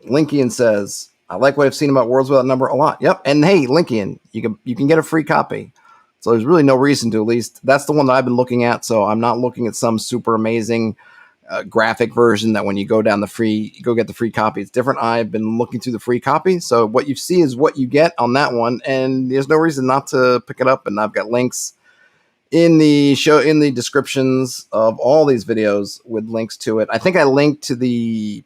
Linkian says, I like what I've seen about Worlds Without Number a lot. Yep. And hey, Linkian, you can get a free copy. So there's really no reason to, at least. That's the one that I've been looking at. So I'm not looking at some super amazing graphic version that when you go get the free copy, it's different. I've been looking through the free copy. So what you see is what you get on that one. And there's no reason not to pick it up. And I've got links in the descriptions of all these videos with links to it. I think I linked to the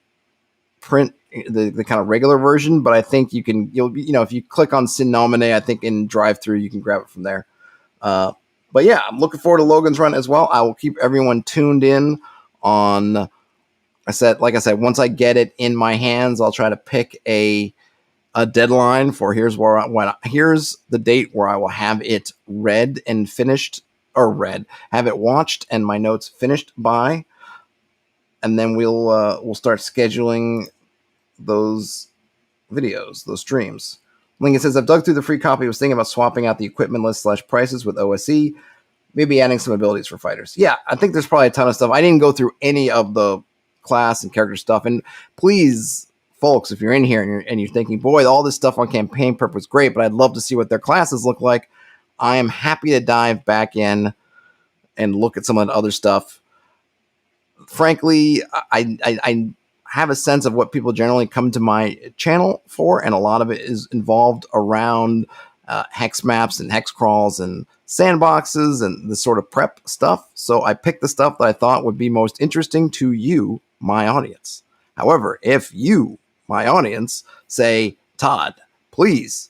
print, the kind of regular version, but I think if you click on Sin Nomine, I think in drive-through you can grab it from there. But yeah, I'm looking forward to Logan's run as well. I will keep everyone tuned in on. Like I said, once I get it in my hands, I'll try to pick a deadline for here's the date where I will have it read and finished, have it watched and my notes finished by, and then we'll start scheduling those videos, those streams. Lincoln says, I've dug through the free copy. I was thinking about swapping out the equipment list / prices with OSE, maybe adding some abilities for fighters. Yeah, I think there's probably a ton of stuff. I didn't go through any of the class and character stuff. And please, folks, if you're in here and you're thinking, boy, all this stuff on Campaign Prep was great, but I'd love to see what their classes look like, I am happy to dive back in and look at some of the other stuff. Frankly, I have a sense of what people generally come to my channel for, and a lot of it is involved around hex maps and hex crawls and sandboxes and the sort of prep stuff. So I picked the stuff that I thought would be most interesting to you, my audience. However, if you, my audience, say, Todd, please,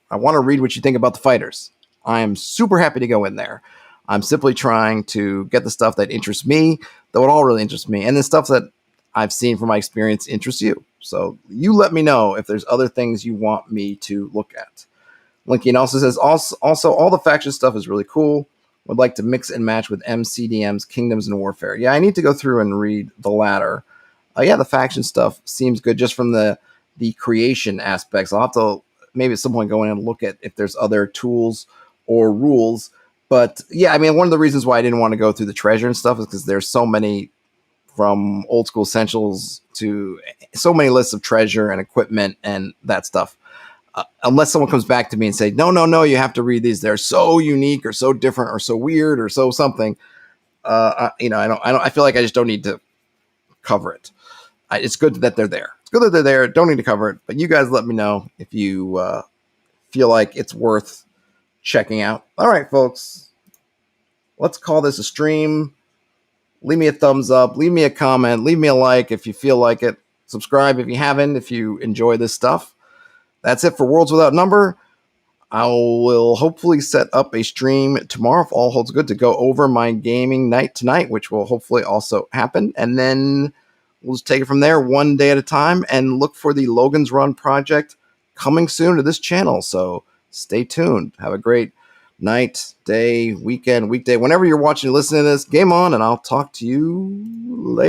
I want to read what you think about the fighters, I am super happy to go in there. I'm simply trying to get the stuff that interests me, though it all really interests me, and the stuff that I've seen from my experience interests you. So you let me know if there's other things you want me to look at. Lincoln also says, also all the faction stuff is really cool. Would like to mix and match with MCDM's Kingdoms and Warfare. Yeah, I need to go through and read the latter. Yeah, the faction stuff seems good just from the creation aspects. I'll have to maybe at some point go in and look at if there's other tools or rules. But yeah, I mean, one of the reasons why I didn't want to go through the treasure and stuff is because there's so many, from old school essentials to so many lists of treasure and equipment and that stuff. Unless someone comes back to me and say, no, you have to read these. They're so unique or so different or so weird or so something. I feel like I just don't need to cover it. It's good that they're there. It's good that they're there. Don't need to cover it. But you guys let me know if you feel like it's worth checking out. All right, folks. Let's call this a stream. Leave me a thumbs up. Leave me a comment. Leave me a like if you feel like it. Subscribe if you haven't, if you enjoy this stuff. That's it for Worlds Without Number. I will hopefully set up a stream tomorrow, if all holds good, to go over my gaming night tonight, which will hopefully also happen. And then we'll just take it from there one day at a time and look for the Logan's Run project coming soon to this channel. So stay tuned. Have a great night, day, weekend, weekday. Whenever you're watching or listening to this, game on, and I'll talk to you